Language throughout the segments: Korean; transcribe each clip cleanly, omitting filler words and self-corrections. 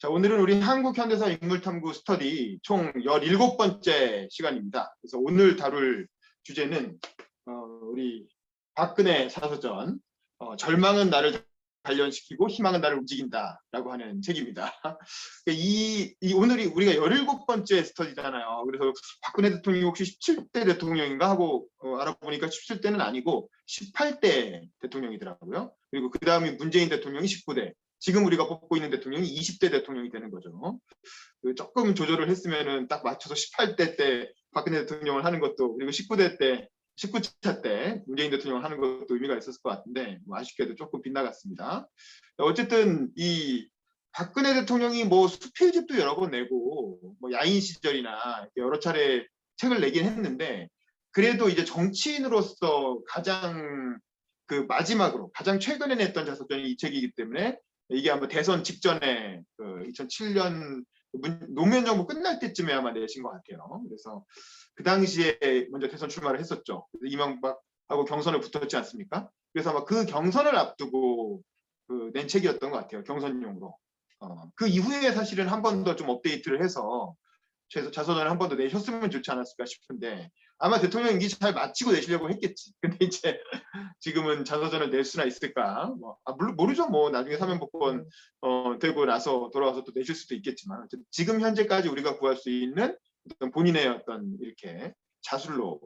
자, 오늘은 우리 한국 현대사 인물탐구 스터디 총 17번째 시간입니다. 그래서 오늘 다룰 주제는 우리 박근혜 사서전, 절망은 나를 단련시키고 희망은 나를 움직인다라고 하는 책입니다. 오늘이 우리가 17번째 스터디잖아요. 그래서 박근혜 대통령이 혹시 17대 대통령인가 하고 알아보니까 17대는 아니고 18대 대통령이더라고요. 그리고 그 다음에 문재인 대통령이 19대. 지금 우리가 뽑고 있는 대통령이 20대 대통령이 되는 거죠. 조금 조절을 했으면은 딱 맞춰서 18대 때 박근혜 대통령을 하는 것도, 그리고 19대 때 19차 때 문재인 대통령을 하는 것도 의미가 있었을 것 같은데, 아쉽게도 조금 빗나갔습니다. 어쨌든 이 박근혜 대통령이 뭐 수필집도 여러 번 내고, 뭐 야인 시절이나 여러 차례 책을 내긴 했는데, 그래도 이제 정치인으로서 가장 그 마지막으로 가장 최근에 냈던 자서전이 이 책이기 때문에, 이게 아마 대선 직전에 2007년 노무현 정부 끝날 때쯤에 아마 내신 것 같아요. 그래서 그 당시에 먼저 대선 출마를 했었죠. 이명박하고 경선을 붙었지 않습니까? 그래서 아마 그 경선을 앞두고 낸 책이었던 것 같아요. 경선용으로. 그 이후에 사실은 한 번 더 좀 업데이트를 해서 자서전을 한 번 더 내셨으면 좋지 않았을까 싶은데, 아마 대통령 임기 잘 마치고 내시려고 했겠지. 근데 이제 지금은 자서전을 낼 수나 있을까? 물론 모르죠. 뭐 나중에 사면복권 되고 나서 돌아와서 또 내실 수도 있겠지만, 지금 현재까지 우리가 구할 수 있는 어떤 본인의 어떤 이렇게 자술로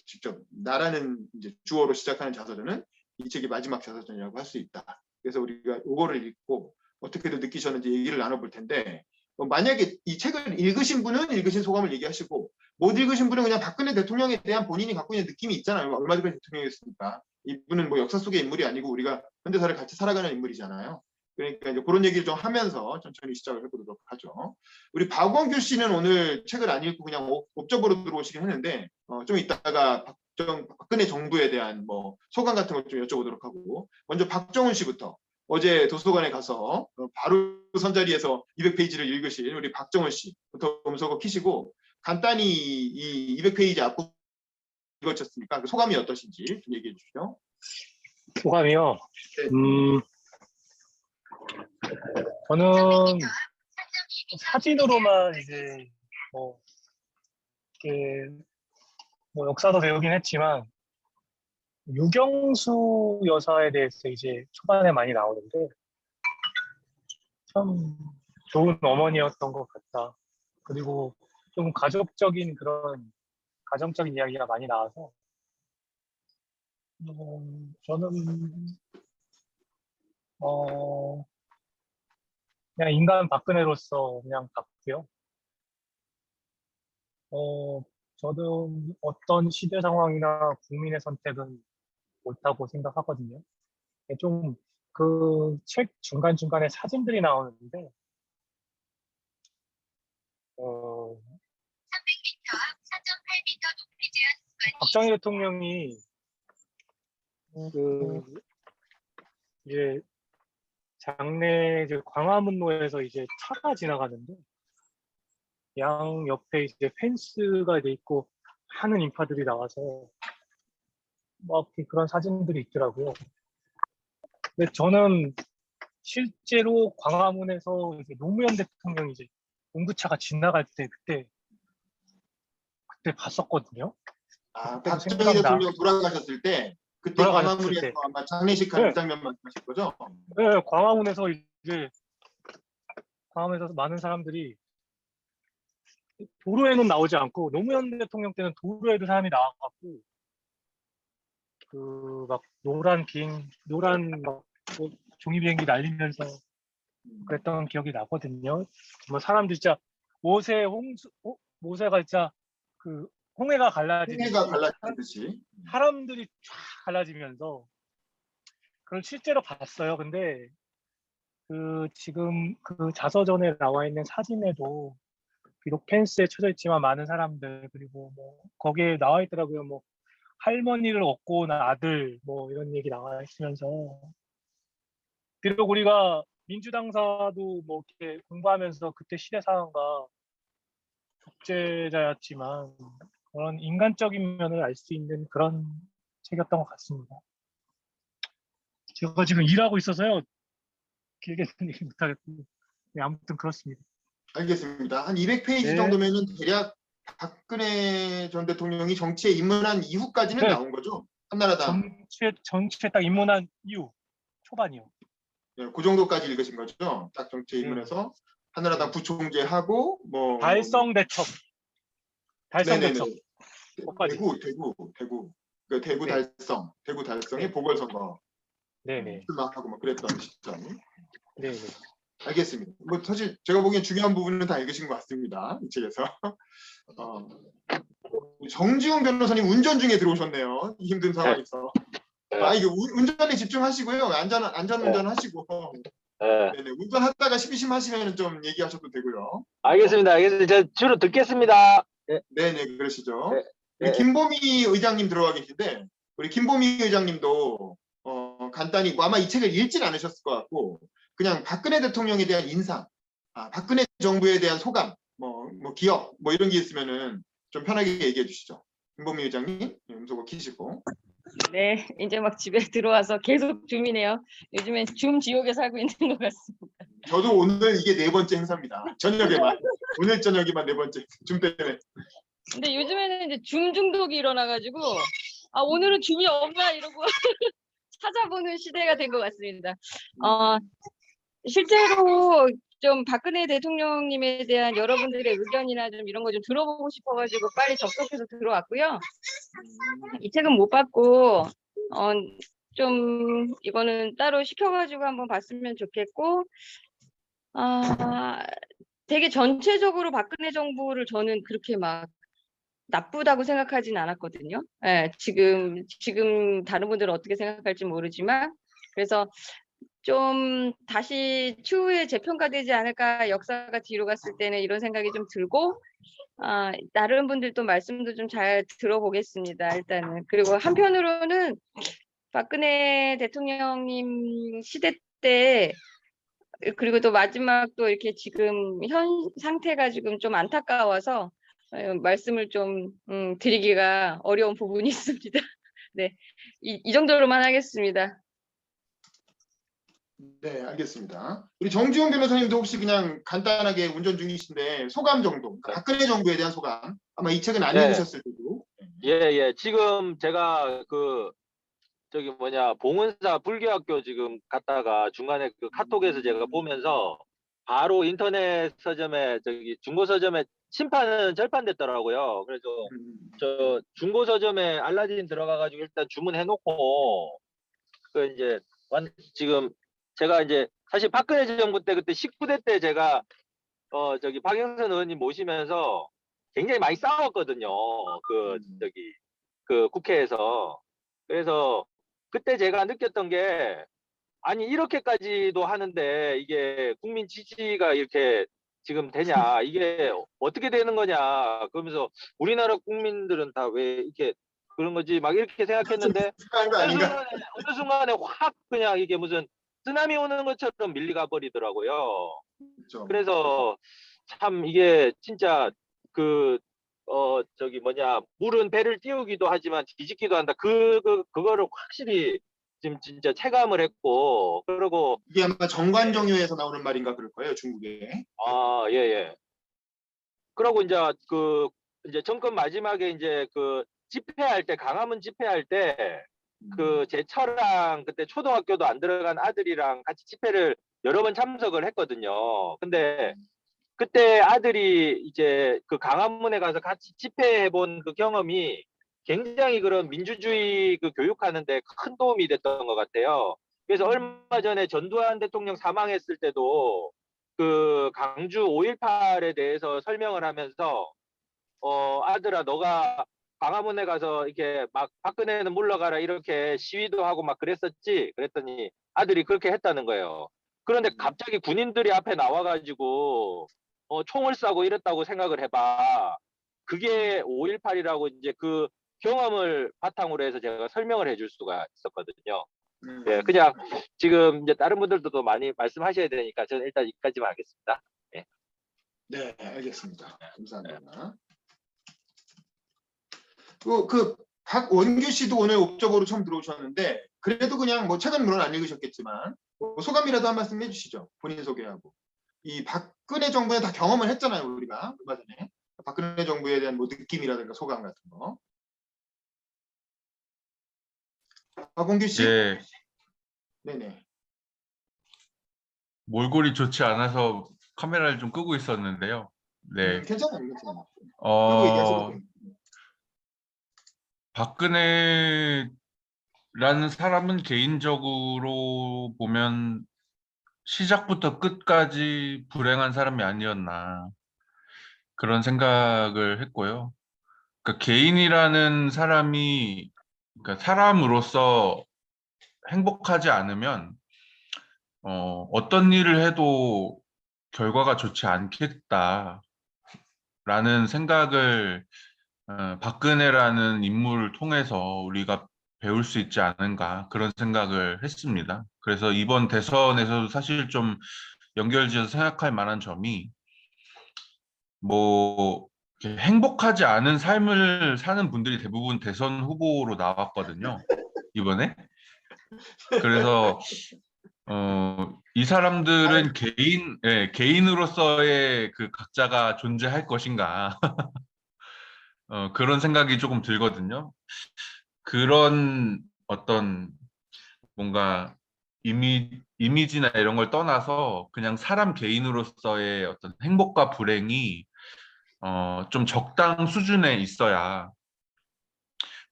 직접 나라는 이제 주어로 시작하는 자서전은 이 책이 마지막 자서전이라고 할 수 있다. 그래서 우리가 이거를 읽고 어떻게들 느끼셨는지 얘기를 나눠볼 텐데, 만약에 이 책을 읽으신 분은 읽으신 소감을 얘기하시고, 못 읽으신 분은 그냥 박근혜 대통령에 대한 본인이 갖고 있는 느낌이 있잖아요. 얼마 전에 대통령이었으니까. 이분은 뭐 역사 속의 인물이 아니고 우리가 현대사를 같이 살아가는 인물이잖아요. 그러니까 이제 그런 얘기를 좀 하면서 천천히 시작을 해보도록 하죠. 우리 박원규 씨는 오늘 책을 안 읽고 그냥 옵저버로 들어오시긴 했는데, 좀 이따가 박근혜 정부에 대한 뭐 소감 같은 걸 좀 여쭤보도록 하고, 먼저 박정훈 씨부터 어제 도서관에 가서 바로 선자리에서 200페이지를 읽으신 우리 박정훈 씨부터 음소거 키시고, 간단히 이 200페이지 앞부 읽으셨습니까? 그 소감이 어떠신지 좀 얘기해 주시죠. 소감이요? 네. 저는 사진으로만 이제 뭐 이렇게 뭐 역사도 배우긴 했지만, 유경수 여사에 대해서 이제 초반에 많이 나오는데 참 좋은 어머니였던 것 같다. 그리고 좀 가족적인 그런 가정적인 이야기가 많이 나와서 저는 그냥 인간 박근혜로서 그냥 봤고요. 저는 어떤 시대 상황이나 국민의 선택은 옳다고 생각하거든요. 좀 그 책 중간중간에 사진들이 나오는데, 300m 앞 4.8m 높이 제한 구간이 박정희 대통령이 그 이제 장내 이제 광화문로에서 이제 차가 지나가는데, 양 옆에 이제 펜스가 돼 있고 많은 인파들이 나와서 막 그런 사진들이 있더라고요. 근데 저는 실제로 광화문에서 이제 노무현 대통령이 이제 공구차가 지나갈 때 그때 봤었거든요. 그때도 박정희 생각나. 대통령 돌아가셨을 때, 그때 돌아가셨을 광화문에서 때. 아마 장례식 한 그 장면 말씀하실 거죠? 네, 광화문에서 이제 광화문에서 많은 사람들이 도로에는 나오지 않고, 노무현 대통령 때는 도로에도 사람이 나와갖고 그 막 노란 막 뭐 종이 비행기 날리면서 그랬던 기억이 나거든요. 뭐 사람들 진짜 모세가 진짜 그 홍해가 갈라지듯이 홍해가 갈라지듯이. 사람들이 쫙 갈라지면서 그걸 실제로 봤어요. 근데 지금 그 자서전에 나와 있는 사진에도 비록 펜스에 쳐져 있지만 많은 사람들, 그리고 뭐 거기에 나와 있더라고요. 뭐 할머니를 얻고 온 아들 뭐 이런 얘기 나와 있으면서, 비록 우리가 민주당사도 뭐 이렇게 공부하면서 그때 시대 상황과 독재자였지만 그런 인간적인 면을 알 수 있는 그런 책이었던 것 같습니다. 제가 지금 일하고 있어서요, 길게는 얘기 못하겠고. 네, 아무튼 그렇습니다. 알겠습니다. 한 200페이지 네. 정도면은 대략 박근혜 전 대통령이 정치에 입문한 이후까지는 네. 나온 거죠. 한나라당. 정치에 딱 입문한 이후 초반이요. 예, 그 정도까지 읽으신 거죠. 딱 정치에 네. 입문해서 한나라당 네. 부총재하고 뭐 달성 대첩. 달성 네네네. 대첩. 거기까지. 그 대구 네. 대구 달성의 네. 보궐선거 네네. 출마하고 뭐 그랬던 시점. 네네. 알겠습니다. 뭐 사실 제가 보기엔 중요한 부분은 다 읽으신 것 같습니다. 이 책에서. 정지용 변호사님 운전 중에 들어오셨네요. 이 힘든 상황에서. 이거 운전에 집중하시고요. 안전 운전하시고. 네. 네네. 운전하다가 심심하시면 좀 얘기하셔도 되고요. 알겠습니다. 알겠습니다. 제가 주로 듣겠습니다. 네네, 그러시죠. 네. 우리 네. 김보미 의장님 들어와 계신데, 우리 김보미 의장님도 간단히 뭐 아마 이 책을 읽진 않으셨을 것 같고, 그냥 박근혜 대통령에 대한 인상, 박근혜 정부에 대한 소감, 뭐 기억, 뭐 이런 게 있으면은 좀 편하게 얘기해 주시죠. 김보미 의장님, 음소거 키시고. 네, 이제 막 집에 들어와서 계속 줌이네요. 요즘엔 줌 지옥에 살고 있는 것 같습니다. 저도 오늘 이게 4번째 행사입니다. 저녁에만. 오늘 저녁에만 4번째. 줌 때문에. 근데 요즘에는 이제 줌 중독이 일어나가지고 오늘은 줌이 없나 이러고 찾아보는 시대가 된 것 같습니다. 실제로 좀 박근혜 대통령님에 대한 여러분들의 의견이나 좀 이런 거 좀 들어보고 싶어가지고 빨리 접속해서 들어왔고요. 이 책은 못 봤고 좀 이거는 따로 시켜가지고 한번 봤으면 좋겠고 되게 전체적으로 박근혜 정부를 저는 그렇게 막 나쁘다고 생각하진 않았거든요. 예, 지금 다른 분들은 어떻게 생각할지 모르지만 그래서 좀 다시 추후에 재평가되지 않을까 역사가 뒤로 갔을 때는 이런 생각이 좀 들고 다른 분들도 말씀도 좀 잘 들어보겠습니다. 일단은 그리고 한편으로는 박근혜 대통령님 시대 때 그리고 또 마지막 또 이렇게 지금 현 상태가 지금 좀 안타까워서 말씀을 좀 드리기가 어려운 부분이 있습니다. 네, 이 정도로만 하겠습니다. 네, 알겠습니다. 우리 정지용 변호사님도 혹시 그냥 간단하게 운전 중이신데 소감 정도, 그러니까 박근혜 정부에 대한 소감. 아마 이 책은 안 네. 읽으셨을 테고. 예. 지금 제가 봉은사 불교학교 지금 갔다가 중간에 그 카톡에서 제가 보면서 바로 인터넷 서점에 중고 서점에 심판은 절판됐더라고요. 그래서 저 중고 서점에 알라딘 들어가가지고 일단 주문해놓고 그 이제 지금 제가 이제 사실 박근혜 정부 때 그때 19대 때 제가 박영선 의원님 모시면서 굉장히 많이 싸웠거든요. 그 국회에서. 그래서 그때 제가 느꼈던 게 아니 이렇게까지도 하는데 이게 국민 지지가 이렇게 지금 되냐 이게 어떻게 되는 거냐 그러면서 우리나라 국민들은 다 왜 이렇게 그런 거지 막 이렇게 생각했는데 축하한 거 아닌가? 어느 순간에 확 그냥 이게 무슨 쓰나미 오는 것처럼 밀려가 버리더라고요. 그렇죠. 그래서 참 이게 진짜 물은 배를 띄우기도 하지만 뒤집기도 한다. 그거를 확실히 지금 진짜 체감을 했고, 그리고 이게 아마 정관정유에서 나오는 말인가 그럴 거예요, 중국에. 예. 그러고 이제 정권 마지막에 이제 집회할 때 광화문 집회할 때 제 처랑 그때 초등학교도 안 들어간 아들이랑 같이 집회를 여러 번 참석을 했거든요. 근데 그때 아들이 이제 그 광화문에 가서 같이 집회해본 그 경험이 굉장히 그런 민주주의 교육하는데 큰 도움이 됐던 것 같아요. 그래서 얼마 전에 전두환 대통령 사망했을 때도 그 광주 5.18에 대해서 설명을 하면서 아들아 너가 광화문에 가서 이렇게 막 박근혜는 물러가라 이렇게 시위도 하고 막 그랬었지? 그랬더니 아들이 그렇게 했다는 거예요. 그런데 갑자기 군인들이 앞에 나와가지고 총을 쏴고 이랬다고 생각을 해봐. 그게 5.18이라고 이제 그 경험을 바탕으로 해서 제가 설명을 해줄 수가 있었거든요. 예, 그냥 지금 이제 다른 분들도 또 많이 말씀하셔야 되니까 저는 일단 여기까지만 하겠습니다. 예. 네, 알겠습니다. 감사합니다. 박원규 씨도 오늘 옵저버로 처음 들어오셨는데 그래도 그냥 뭐 책은 물론 안 읽으셨겠지만 뭐 소감이라도 한 말씀 해주시죠. 본인 소개하고. 이 박근혜 정부에 다 경험을 했잖아요, 우리가 얼마 전에. 박근혜 정부에 대한 뭐 느낌이라든가 소감 같은 거. 박원규 씨? 예, 네네. 몰골이 좋지 않아서 카메라를 좀 끄고 있었는데요. 네, 괜찮아요, 괜찮아요. 그리고 얘기하셔도 돼요. 박근혜라는 사람은 개인적으로 보면 시작부터 끝까지 불행한 사람이 아니었나 그런 생각을 했고요. 그러니까 개인이라는 사람이 그러니까 사람으로서 행복하지 않으면 어떤 일을 해도 결과가 좋지 않겠다라는 생각을 박근혜라는 인물을 통해서 우리가 배울 수 있지 않은가 그런 생각을 했습니다. 그래서 이번 대선에서도 사실 좀 연결지어서 생각할 만한 점이 뭐 이렇게 행복하지 않은 삶을 사는 분들이 대부분 대선 후보로 나왔거든요. 이번에. 그래서 이 사람들은 개인으로서의 그 각자가 존재할 것인가 그런 생각이 조금 들거든요. 그런 어떤 뭔가 이미지나 이런 걸 떠나서 그냥 사람 개인으로서의 어떤 행복과 불행이 좀 적당 수준에 있어야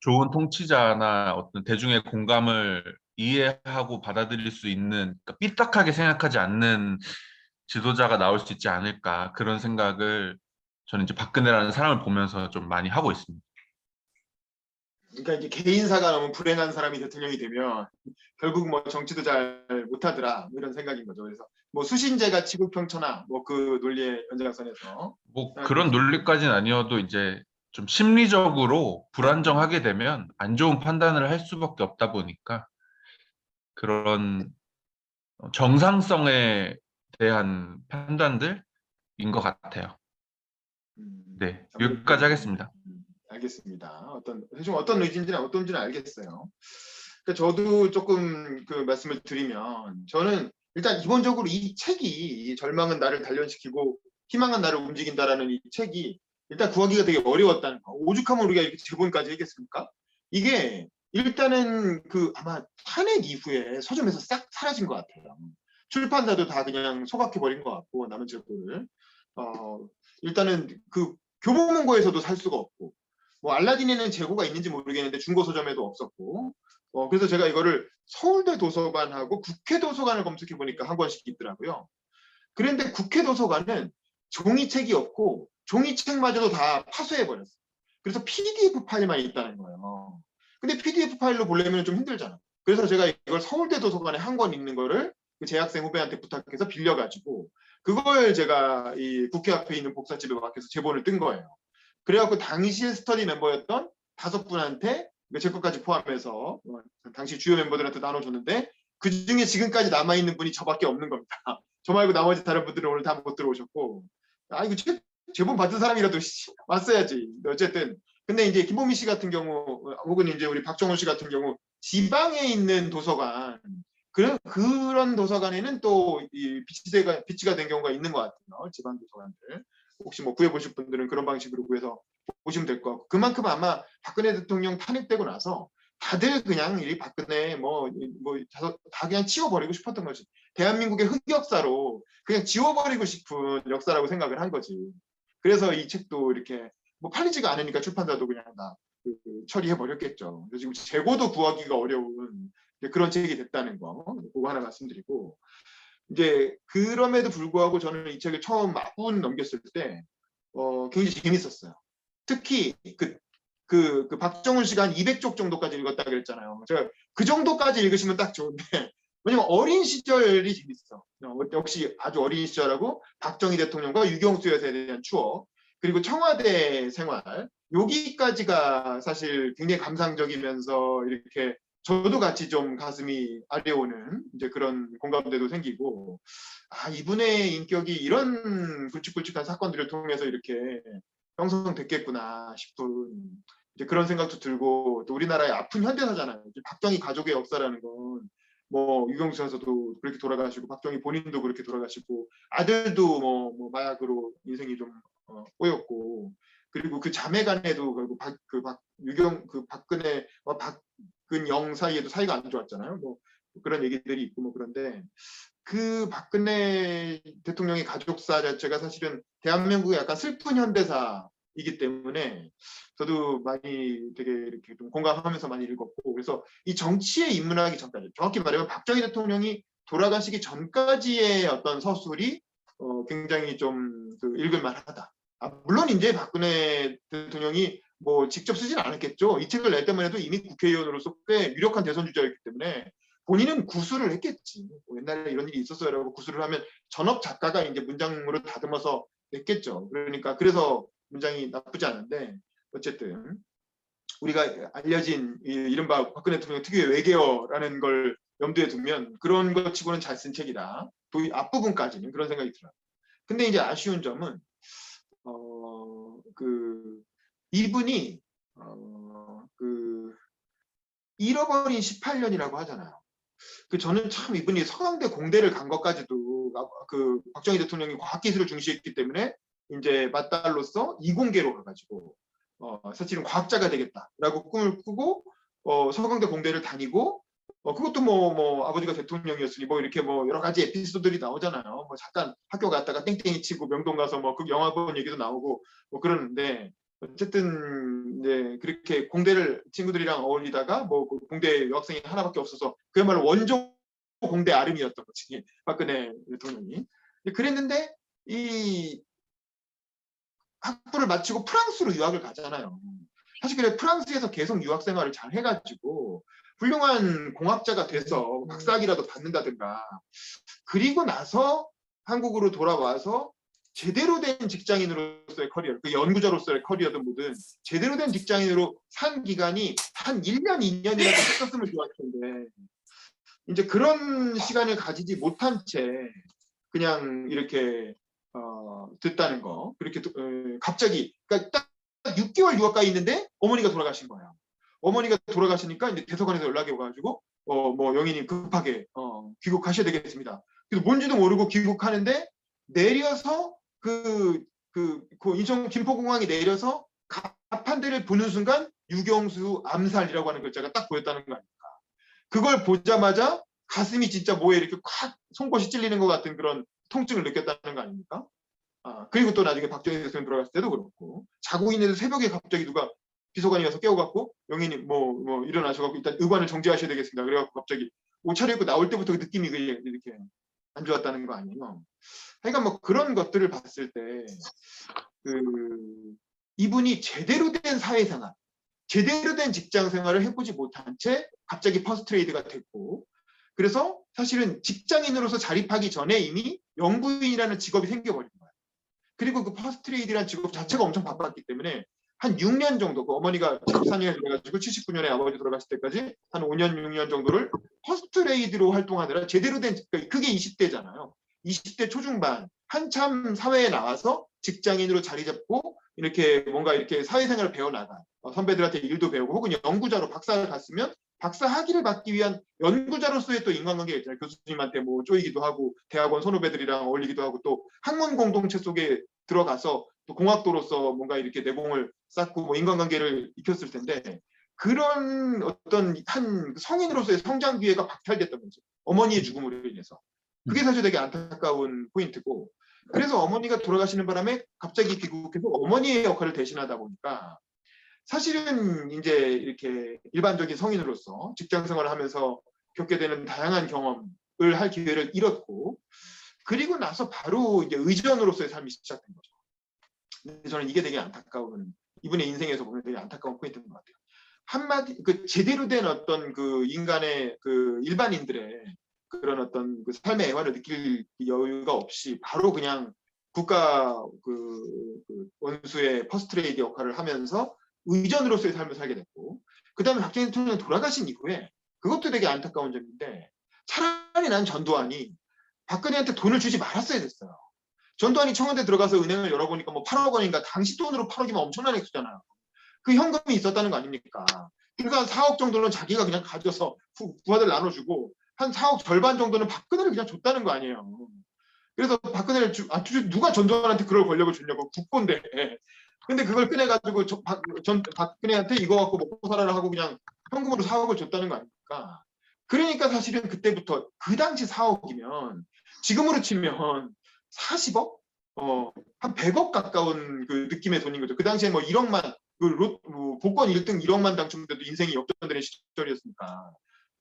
좋은 통치자나 어떤 대중의 공감을 이해하고 받아들일 수 있는 그러니까 삐딱하게 생각하지 않는 지도자가 나올 수 있지 않을까 그런 생각을 저는 이제 박근혜라는 사람을 보면서 좀 많이 하고 있습니다. 그러니까 이제 개인사가 너무 불행한 사람이 대통령이 되면 결국 뭐 정치도 잘 못하더라 뭐 이런 생각인 거죠. 그래서 뭐 수신제가 치국평천하 뭐 그 논리의 연장선에서 뭐 그런 논리까지는 아니어도 이제 좀 심리적으로 불안정하게 되면 안 좋은 판단을 할 수밖에 없다 보니까 그런 정상성에 대한 판단들인 것 같아요. 네, 여기까지 하겠습니다. 알겠습니다. 대충 어떤 의지인지는 어떤지는 알겠어요. 그러니까 저도 조금 그 말씀을 드리면 저는 일단 기본적으로 이 책이 이 절망은 나를 단련시키고 희망은 나를 움직인다라는 이 책이 일단 구하기가 되게 어려웠다는 거. 오죽하면 우리가 이렇게 제본까지 했겠습니까? 이게 일단은 그 아마 탄핵 이후에 서점에서 싹 사라진 것 같아요. 출판사도 다 그냥 소각해버린 것 같고 남은 재고를 일단은 그 교보문고에서도 살 수가 없고 뭐 알라딘에는 재고가 있는지 모르겠는데 중고 서점에도 없었고 그래서 제가 이거를 서울대 도서관하고 국회 도서관을 검색해 보니까 한 권씩 있더라고요. 그런데 국회 도서관은 종이책이 없고 종이책마저도 다 파쇄해 버렸어요. 그래서 PDF 파일만 있다는 거예요. 근데 PDF 파일로 보려면 좀 힘들잖아. 그래서 제가 이걸 서울대 도서관에 한 권 있는 거를 그 재학생 후배한테 부탁해서 빌려가지고 그걸 제가 이 국회 앞에 있는 복사집에 맡겨서 제본을 뜬 거예요. 그래갖고 당시 스터디 멤버였던 5분한테 제 것까지 포함해서 당시 주요 멤버들한테 나눠줬는데 그 중에 지금까지 남아있는 분이 저밖에 없는 겁니다. 저 말고 나머지 다른 분들은 오늘 다 못 들어오셨고 이거 제본 받은 사람이라도 왔어야지. 어쨌든 근데 이제 김보미 씨 같은 경우 혹은 이제 우리 박정훈 씨 같은 경우 지방에 있는 도서관 그런 도서관에는 또 비치가 된 경우가 있는 것 같아요. 지방 도서관들. 혹시 뭐 구해보실 분들은 그런 방식으로 구해서 보시면 될 것 같고 그만큼 아마 박근혜 대통령 탄핵되고 나서 다들 그냥 이 박근혜 다 그냥 치워버리고 싶었던 거지. 대한민국의 흑역사로 그냥 지워버리고 싶은 역사라고 생각을 한 거지. 그래서 이 책도 이렇게 뭐 팔리지가 않으니까 출판사도 그냥 다 처리해버렸겠죠. 그래서 지금 재고도 구하기가 어려운 그런 책이 됐다는 거 그거 하나 말씀드리고 이제 그럼에도 불구하고 저는 이 책을 처음 앞부분 넘겼을 때 굉장히 재밌었어요. 특히 그 박정훈 씨가 한 200쪽 정도까지 읽었다 그랬잖아요. 제가 그 정도까지 읽으시면 딱 좋은데 왜냐면 어린 시절이 재밌어. 역시 아주 어린 시절하고 박정희 대통령과 유경수 여사에 대한 추억 그리고 청와대 생활 여기까지가 사실 굉장히 감상적이면서 이렇게 저도 같이 좀 가슴이 아려오는 이제 그런 공감대도 생기고 이분의 인격이 이런 굵직굵직한 사건들을 통해서 이렇게 형성됐겠구나 싶은 이제 그런 생각도 들고 또 우리나라의 아픈 현대사잖아요. 박정희 가족의 역사라는 건 뭐 유경수 선수도 그렇게 돌아가시고 박정희 본인도 그렇게 돌아가시고 아들도 뭐 마약으로 인생이 좀 꼬였고 그리고 그 자매간에도 결국 박근혜와 박근영 사이에도 사이가 안 좋았잖아요. 뭐 그런 얘기들이 있고 뭐 그런데 그 박근혜 대통령의 가족사 자체가 사실은 대한민국의 약간 슬픈 현대사이기 때문에 저도 많이 되게 이렇게 좀 공감하면서 많이 읽었고 그래서 이 정치에 입문하기 전까지 정확히 말하면 박정희 대통령이 돌아가시기 전까지의 어떤 서술이 굉장히 좀 읽을 만하다. 물론 이제 박근혜 대통령이 뭐 직접 쓰진 않았겠죠. 이 책을 낼 때만 해도 이미 국회의원으로서 꽤 유력한 대선 주자였기 때문에 본인은 구술을 했겠지. 뭐 옛날에 이런 일이 있었어요라고 구술을 하면 전업 작가가 이제 문장으로 다듬어서 냈겠죠. 그러니까 그래서 문장이 나쁘지 않은데 어쨌든 우리가 알려진 이른바 박근혜 대통령 특유의 외계어라는 걸 염두에 두면 그런 것 치고는 잘 쓴 책이다. 또 앞부분까지는 그런 생각이 들어요. 근데 이제 아쉬운 점은 이분이 잃어버린 18년이라고 하잖아요. 저는 참 이분이 서강대 공대를 간 것까지도 그 박정희 대통령이 과학기술을 중시했기 때문에 이제 맞달로서 이공계로 가가지고 사실은 과학자가 되겠다라고 꿈을 꾸고 서강대 공대를 다니고 그것도 뭐 아버지가 대통령이었으니 뭐 이렇게 뭐 여러 가지 에피소드들이 나오잖아요. 뭐 잠깐 학교 갔다가 땡땡이 치고 명동 가서 뭐 그 영화 본 얘기도 나오고 뭐 그러는데 어쨌든 이제 그렇게 공대를 친구들이랑 어울리다가 뭐 공대 여학생이 하나밖에 없어서 그야말로 원조 공대 아름이었던 거지 박근혜 대통령이. 그랬는데 이 학부를 마치고 프랑스로 유학을 가잖아요. 사실 그래 프랑스에서 계속 유학 생활을 잘 해가지고 훌륭한 공학자가 돼서 박사학위라도 받는다든가 그리고 나서 한국으로 돌아와서 제대로 된 직장인으로서의 커리어, 그 연구자로서의 커리어든 뭐든 제대로 된 직장인으로 산 기간이 한 1년, 2년이라도 했었으면 좋았을 텐데 이제 그런 시간을 가지지 못한 채 그냥 이렇게 듣다는 거. 그렇게 갑자기 그러니까 딱 6개월 유학가 있는데 어머니가 돌아가신 거예요. 어머니가 돌아가시니까 이제 대사관에서 연락이 와가지고 뭐 영희님 급하게 귀국하셔야 되겠습니다. 그래서 뭔지도 모르고 귀국하는데 내려서 그 인천 김포공항에 내려서 갑판대를 보는 순간 유경수 암살이라고 하는 글자가 딱 보였다는 거 아닙니까? 그걸 보자마자 가슴이 진짜 뭐에 이렇게 콱 송곳이 찔리는 것 같은 그런 통증을 느꼈다는 거 아닙니까? 그리고 또 나중에 박정희 대통령 들어갔을 때도 그렇고 자고 있는데 새벽에 갑자기 누가 비서관이 와서 깨워갖고 영희님 뭐 일어나셔갖고 일단 의관을 정지하셔야 되겠습니다. 그래갖고 갑자기 옷 차려입고 나올 때부터 그 느낌이 이렇게 안 좋았다는 거 아니에요. 그러니까 뭐 그런 것들을 봤을 때 이분이 제대로 된 사회생활, 제대로 된 직장 생활을 해보지 못한 채 갑자기 퍼스트레이드가 됐고 그래서 사실은 직장인으로서 자립하기 전에 이미 영부인이라는 직업이 생겨버린 거예요. 그리고 그 퍼스트레이드라는 직업 자체가 엄청 바빴기 때문에 한 6년 정도, 그 어머니가 74년에 들어가지고 79년에 아버지 돌아가실 때까지 한 5년, 6년 정도를 퍼스트레이드로 활동하느라 제대로 된, 그게 20대잖아요. 20대 초중반, 한참 사회에 나와서 직장인으로 자리 잡고 이렇게 뭔가 이렇게 사회생활을 배워나간 선배들한테 일도 배우고 혹은 연구자로 박사를 갔으면 박사 학위를 받기 위한 연구자로서의 또 인간관계가 있잖아요. 교수님한테 뭐 쪼이기도 하고 대학원 선후배들이랑 어울리기도 하고 또 학문 공동체 속에 들어가서 또 공학도로서 뭔가 이렇게 내공을 쌓고 뭐 인간관계를 익혔을 텐데 그런 어떤 한 성인으로서의 성장 기회가 박탈됐던 거죠. 어머니의 죽음으로 인해서. 그게 사실 되게 안타까운 포인트고 그래서 어머니가 돌아가시는 바람에 갑자기 귀국해서 어머니의 역할을 대신하다 보니까 사실은 이제 이렇게 일반적인 성인으로서 직장 생활을 하면서 겪게 되는 다양한 경험을 할 기회를 잃었고 그리고 나서 바로 이제 의전으로서의 삶이 시작된 거죠. 근데 저는 이게 되게 안타까운 이분의 인생에서 보면 되게 안타까운 포인트인 것 같아요. 한마디 제대로 된 어떤 그 인간의 그 일반인들의 그런 어떤 그 삶의 애환을 느낄 여유가 없이 바로 그냥 국가 그 원수의 퍼스트레이드 역할을 하면서 의전으로서의 삶을 살게 됐고 그 다음에 박정희 대통령이 돌아가신 이후에 그것도 되게 안타까운 점인데 차라리 난 전두환이 박근혜한테 돈을 주지 말았어야 됐어요. 전두환이 청와대 들어가서 은행을 열어보니까 뭐 8억 원인가 당시 돈으로 8억이면 엄청난 액수잖아요. 그 현금이 있었다는 거 아닙니까? 그러니까 4억 정도는 자기가 그냥 가져서 부하들 나눠주고 한 4억 절반 정도는 박근혜를 그냥 줬다는 거 아니에요. 그래서 박근혜를 누가 전두환한테 그럴 권력을 줬냐고, 국본데. 근데 그걸 꺼내가지고 박근혜한테 이거 갖고 먹고 살아라 하고 그냥 현금으로 4억을 줬다는 거 아닙니까? 그러니까 사실은 그때부터 그 당시 4억이면 지금으로 치면 40억? 한 100억 가까운 그 느낌의 돈인 거죠. 그 당시에 뭐 1억만, 복권 1등 1억만 당첨돼도 인생이 역전되는 시절이었으니까.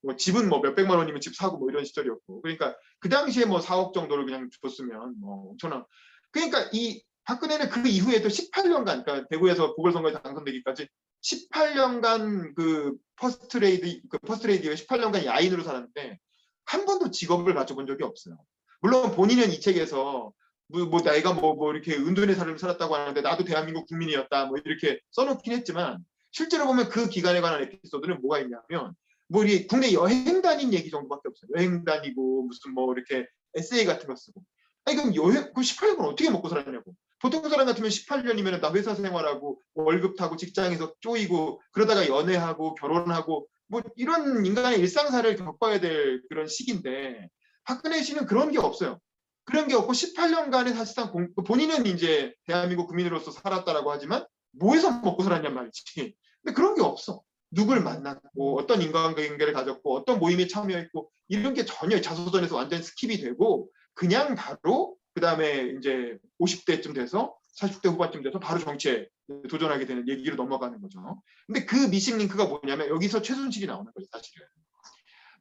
뭐 집은 뭐 몇백만 원이면 집 사고 뭐 이런 시절이었고. 그러니까 그 당시에 뭐 4억 정도를 그냥 줬으면 뭐 엄청난. 그러니까 이 박근혜는 그 이후에도 18년간, 그러니까 대구에서 보궐선거에 당선되기까지 18년간 그 퍼스트레이디가 18년간 야인으로 살았는데 한 번도 직업을 가져본 적이 없어요. 물론 본인은 이 책에서 뭐 내가 뭐 이렇게 은둔의 삶을 살았다고 하는데 나도 대한민국 국민이었다 뭐 이렇게 써놓긴 했지만 실제로 보면 그 기간에 관한 에피소드는 뭐가 있냐면 뭐 우리 국내 여행 다닌 얘기 정도밖에 없어요. 여행 다니고 무슨 뭐 이렇게 에세이 같은 거 쓰고. 아니 그럼 그 18년간 어떻게 먹고 살았냐고. 보통 사람 같으면 18년이면 나 회사 생활하고 월급 타고 직장에서 쪼이고 그러다가 연애하고 결혼하고 뭐 이런 인간의 일상사를 겪어야 될 그런 시기인데 박근혜 씨는 그런 게 없어요. 그런 게 없고 18년간의 사실상 본인은 이제 대한민국 국민으로서 살았다라고 하지만 뭐해서 먹고 살았냔 말이지. 근데 그런 게 없어. 누굴 만났고 어떤 인간관계를 가졌고 어떤 모임에 참여했고 이런 게 전혀 자서전에서 완전 스킵이 되고 그냥 바로 그 다음에 이제 50대쯤 돼서 40대 후반쯤 돼서 바로 정치에 도전하게 되는 얘기로 넘어가는 거죠. 근데 그 미싱 링크가 뭐냐면 여기서 최순실이 나오는 거죠, 사실은.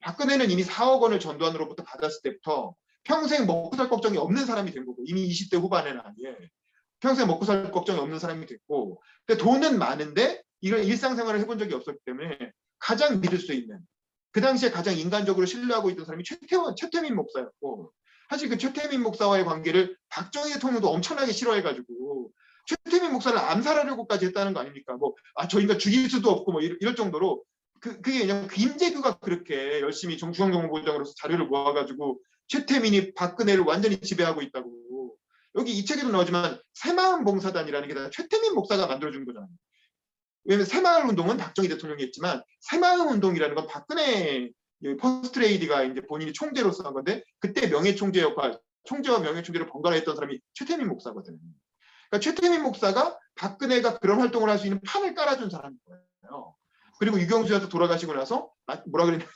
박근혜는 이미 4억 원을 전두환으로부터 받았을 때부터 평생 먹고 살 걱정이 없는 사람이 된 거고 이미 20대 후반에는 아니에요. 평생 먹고 살 걱정이 없는 사람이 됐고 근데 돈은 많은데 이런 일상생활을 해본 적이 없었기 때문에 가장 믿을 수 있는 그 당시에 가장 인간적으로 신뢰하고 있던 사람이 최태민 목사였고 사실 그 최태민 목사와의 관계를 박정희 대통령도 엄청나게 싫어해가지고 최태민 목사를 암살하려고까지 했다는 거 아닙니까? 뭐 저 인간 죽일 수도 없고 뭐 이럴 정도로 그게 그냥 김재규가 그렇게 열심히 중앙정보부장으로서 자료를 모아가지고 최태민이 박근혜를 완전히 지배하고 있다고 여기 이 책에도 나오지만 새마을봉사단이라는 게 다 최태민 목사가 만들어준 거잖아요. 왜냐면 새마을운동은 박정희 대통령이 했지만 새마을운동이라는 건 박근혜 퍼스트레이디가 이제 본인이 총재로서 한 건데 그때 명예총재 역할, 총재와 명예총재를 번갈아 했던 사람이 최태민 목사거든요. 그러니까 최태민 목사가 박근혜가 그런 활동을 할 수 있는 판을 깔아준 사람인 거예요. 그리고 유경수 여사 돌아가시고 나서 뭐라 그랬냐면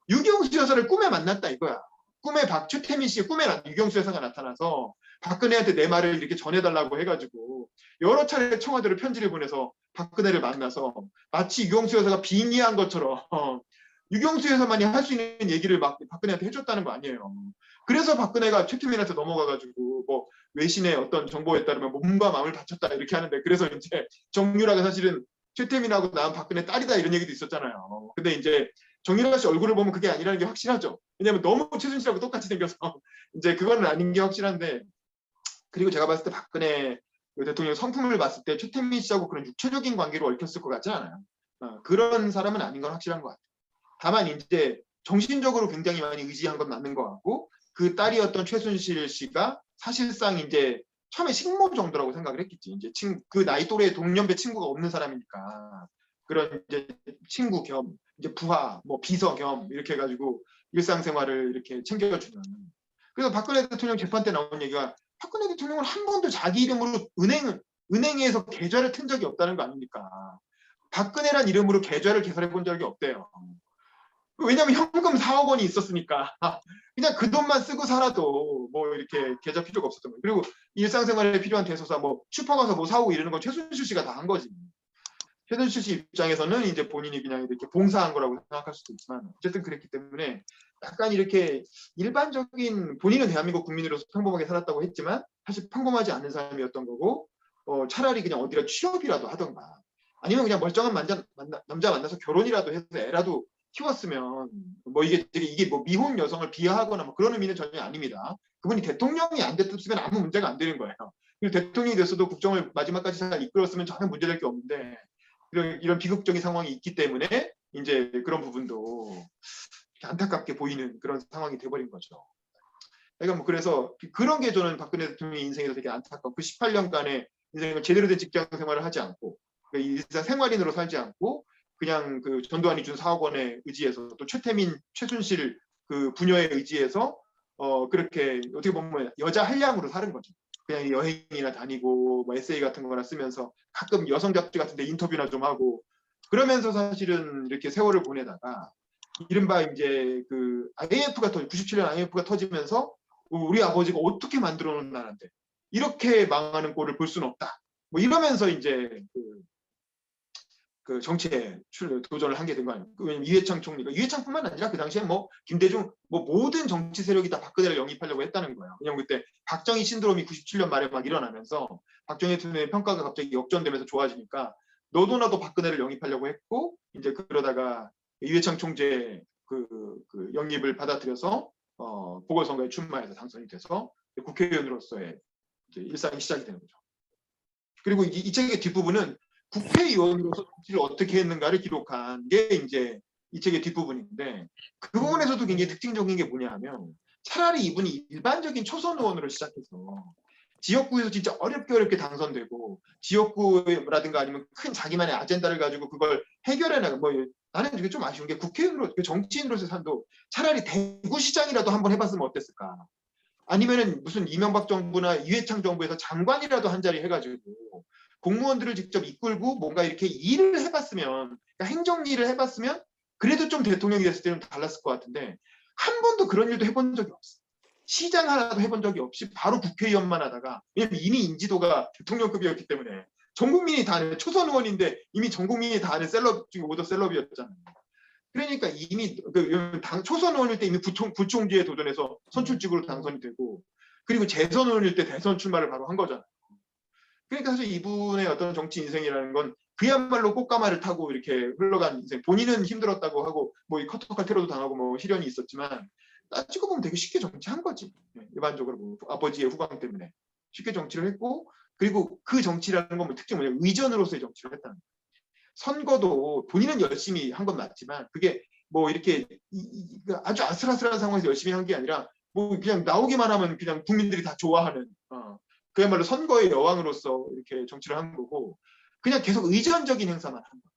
유경수 여사를 꿈에 만났다 이거야. 꿈에 최태민 씨의 꿈에 유경수 여사가 나타나서 박근혜한테 내 말을 이렇게 전해달라고 해가지고 여러 차례 청와대로 편지를 보내서 박근혜를 만나서 마치 유경수 여사가 빙의한 것처럼 유경수 여사만이 할 수 있는 얘기를 막 박근혜한테 해줬다는 거 아니에요. 그래서 박근혜가 최태민한테 넘어가가지고 뭐 외신의 어떤 정보에 따르면 몸과 마음을 바쳤다 이렇게 하는데 그래서 이제 정유라가 사실은 최태민하고 낳은 박근혜 딸이다 이런 얘기도 있었잖아요. 근데 이제 정유라 씨 얼굴을 보면 그게 아니라는 게 확실하죠. 왜냐하면 너무 최순실하고 똑같이 생겨서 이제 그거는 아닌 게 확실한데 그리고 제가 봤을 때 박근혜 대통령 성품을 봤을 때 최태민 씨하고 그런 육체적인 관계로 얽혔을 것 같지 않아요. 그런 사람은 아닌 건 확실한 것 같아요. 다만 이제 정신적으로 굉장히 많이 의지한 건 맞는 것 같고 그 딸이었던 최순실 씨가 사실상 이제 처음에 식모 정도라고 생각을 했겠지. 이제 그 나이 또래 동년배 친구가 없는 사람이니까 그런 이제 친구 겸 이제 부하, 뭐 비서 겸 이렇게 해가지고 일상생활을 이렇게 챙겨주는. 그래서 박근혜 대통령 재판 때 나온 얘기가 박근혜 대통령은 한 번도 자기 이름으로 은행에서 계좌를 튼 적이 없다는 거 아닙니까? 박근혜란 이름으로 계좌를 개설해 본 적이 없대요. 왜냐면 현금 4억 원이 있었으니까 그냥 그 돈만 쓰고 살아도 뭐 이렇게 계좌 필요가 없었던 거예요. 그리고 일상생활에 필요한 대소사 뭐 슈퍼 가서 뭐 사오고 이러는 건 최순실 씨가 다 한 거지. 최순실 씨 입장에서는 이제 본인이 그냥 이렇게 봉사한 거라고 생각할 수도 있지만 어쨌든 그랬기 때문에 약간 이렇게 일반적인 본인은 대한민국 국민으로서 평범하게 살았다고 했지만 사실 평범하지 않은 사람이었던 거고 차라리 그냥 어디라 취업이라도 하던가 아니면 그냥 멀쩡한 남자 만나서 결혼이라도 해서 애라도 키웠으면 뭐 이게 뭐 미혼 여성을 비하하거나 뭐 그런 의미는 전혀 아닙니다. 그분이 대통령이 안 됐으면 아무 문제가 안 되는 거예요. 그리고 대통령이 됐어도 국정을 마지막까지 잘 이끌었으면 전혀 문제될 게 없는데 이런 비극적인 상황이 있기 때문에 이제 그런 부분도 안타깝게 보이는 그런 상황이 돼버린 거죠. 그러니까 뭐 그래서 그런 게 저는 박근혜 대통령의 인생에서 되게 안타깝고 그 18년간의 인생을 제대로 된 직장 생활을 하지 않고 일상 생활인으로 살지 않고 그냥 그 전두환이 준 4억 원에 의지해서 또 최태민, 최순실 그 부녀에 의지해서 그렇게 어떻게 보면 여자 한량으로 사는 거죠. 그냥 여행이나 다니고 뭐 에세이 같은 거나 쓰면서 가끔 여성 잡지 같은 데 인터뷰나 좀 하고 그러면서 사실은 이렇게 세월을 보내다가 이른바 이제 그 IMF가 97년 IMF가 터지면서 우리 아버지가 어떻게 만들어 놓은 나라인데 이렇게 망하는 꼴을 볼 수는 없다. 뭐 이러면서 이제 그 정치에 도전을 하게 된 거 아니에요. 왜냐면 이회창 총리가 이회창뿐만 아니라 그 당시에 뭐 김대중 뭐 모든 정치 세력이 다 박근혜를 영입하려고 했다는 거예요. 왜냐면 그때 박정희 신드롬이 97년 말에 막 일어나면서 박정희 대통령의 평가가 갑자기 역전되면서 좋아지니까 너도 나도 박근혜를 영입하려고 했고 이제 그러다가 이회창 총재 그 영입을 받아들여서 보궐선거에 출마해서 당선이 돼서 국회의원으로서의 이제 일상이 시작이 되는 거죠. 그리고 이 책의 뒷부분은 국회의원으로서 정치를 어떻게 했는가를 기록한 게 이제 이 책의 뒷부분인데 그 부분에서도 굉장히 특징적인 게 뭐냐면 차라리 이분이 일반적인 초선 의원으로 시작해서 지역구에서 진짜 어렵게 당선되고 지역구라든가 아니면 큰 자기만의 아젠다를 가지고 그걸 해결해 나가 뭐 나는 이게 좀 아쉬운 게 국회의원으로 정치인으로서 산도 차라리 대구시장이라도 한번 해봤으면 어땠을까? 아니면은 무슨 이명박 정부나 이회창 정부에서 장관이라도 한 자리 해가지고 공무원들을 직접 이끌고 뭔가 이렇게 일을 해봤으면 그러니까 행정 일을 해봤으면 그래도 좀 대통령이 됐을 때는 달랐을 것 같은데 한 번도 그런 일도 해본 적이 없어. 시장 하나도 해본 적이 없이 바로 국회의원만 하다가 왜냐면 이미 인지도가 대통령급이었기 때문에 전 국민이 다 아는 초선 의원인데 이미 전 국민이 다 아는 셀럽 중에 오더 셀럽이었잖아요. 그러니까 이미 초선 의원일 때 이미 부총리에 도전해서 선출직으로 당선이 되고 그리고 재선 의원일 때 대선 출마를 바로 한 거잖아요. 그러니까 사실 이분의 어떤 정치 인생이라는 건 그야말로 꽃가마를 타고 이렇게 흘러간 인생. 본인은 힘들었다고 하고 뭐 커터칼 테러도 당하고 뭐 시련이 있었지만 따지고 보면 되게 쉽게 정치한 거지. 일반적으로 뭐 아버지의 후광 때문에 쉽게 정치를 했고 그리고 그 정치라는 건 뭐 특징이 뭐냐면 의전으로서의 정치를 했다는 거예요. 선거도 본인은 열심히 한 건 맞지만 그게 뭐 이렇게 아주 아슬아슬한 상황에서 열심히 한 게 아니라 뭐 그냥 나오기만 하면 그냥 국민들이 다 좋아하는 그야말로 선거의 여왕으로서 이렇게 정치를 한 거고 그냥 계속 의전적인 행사만 한 거예요.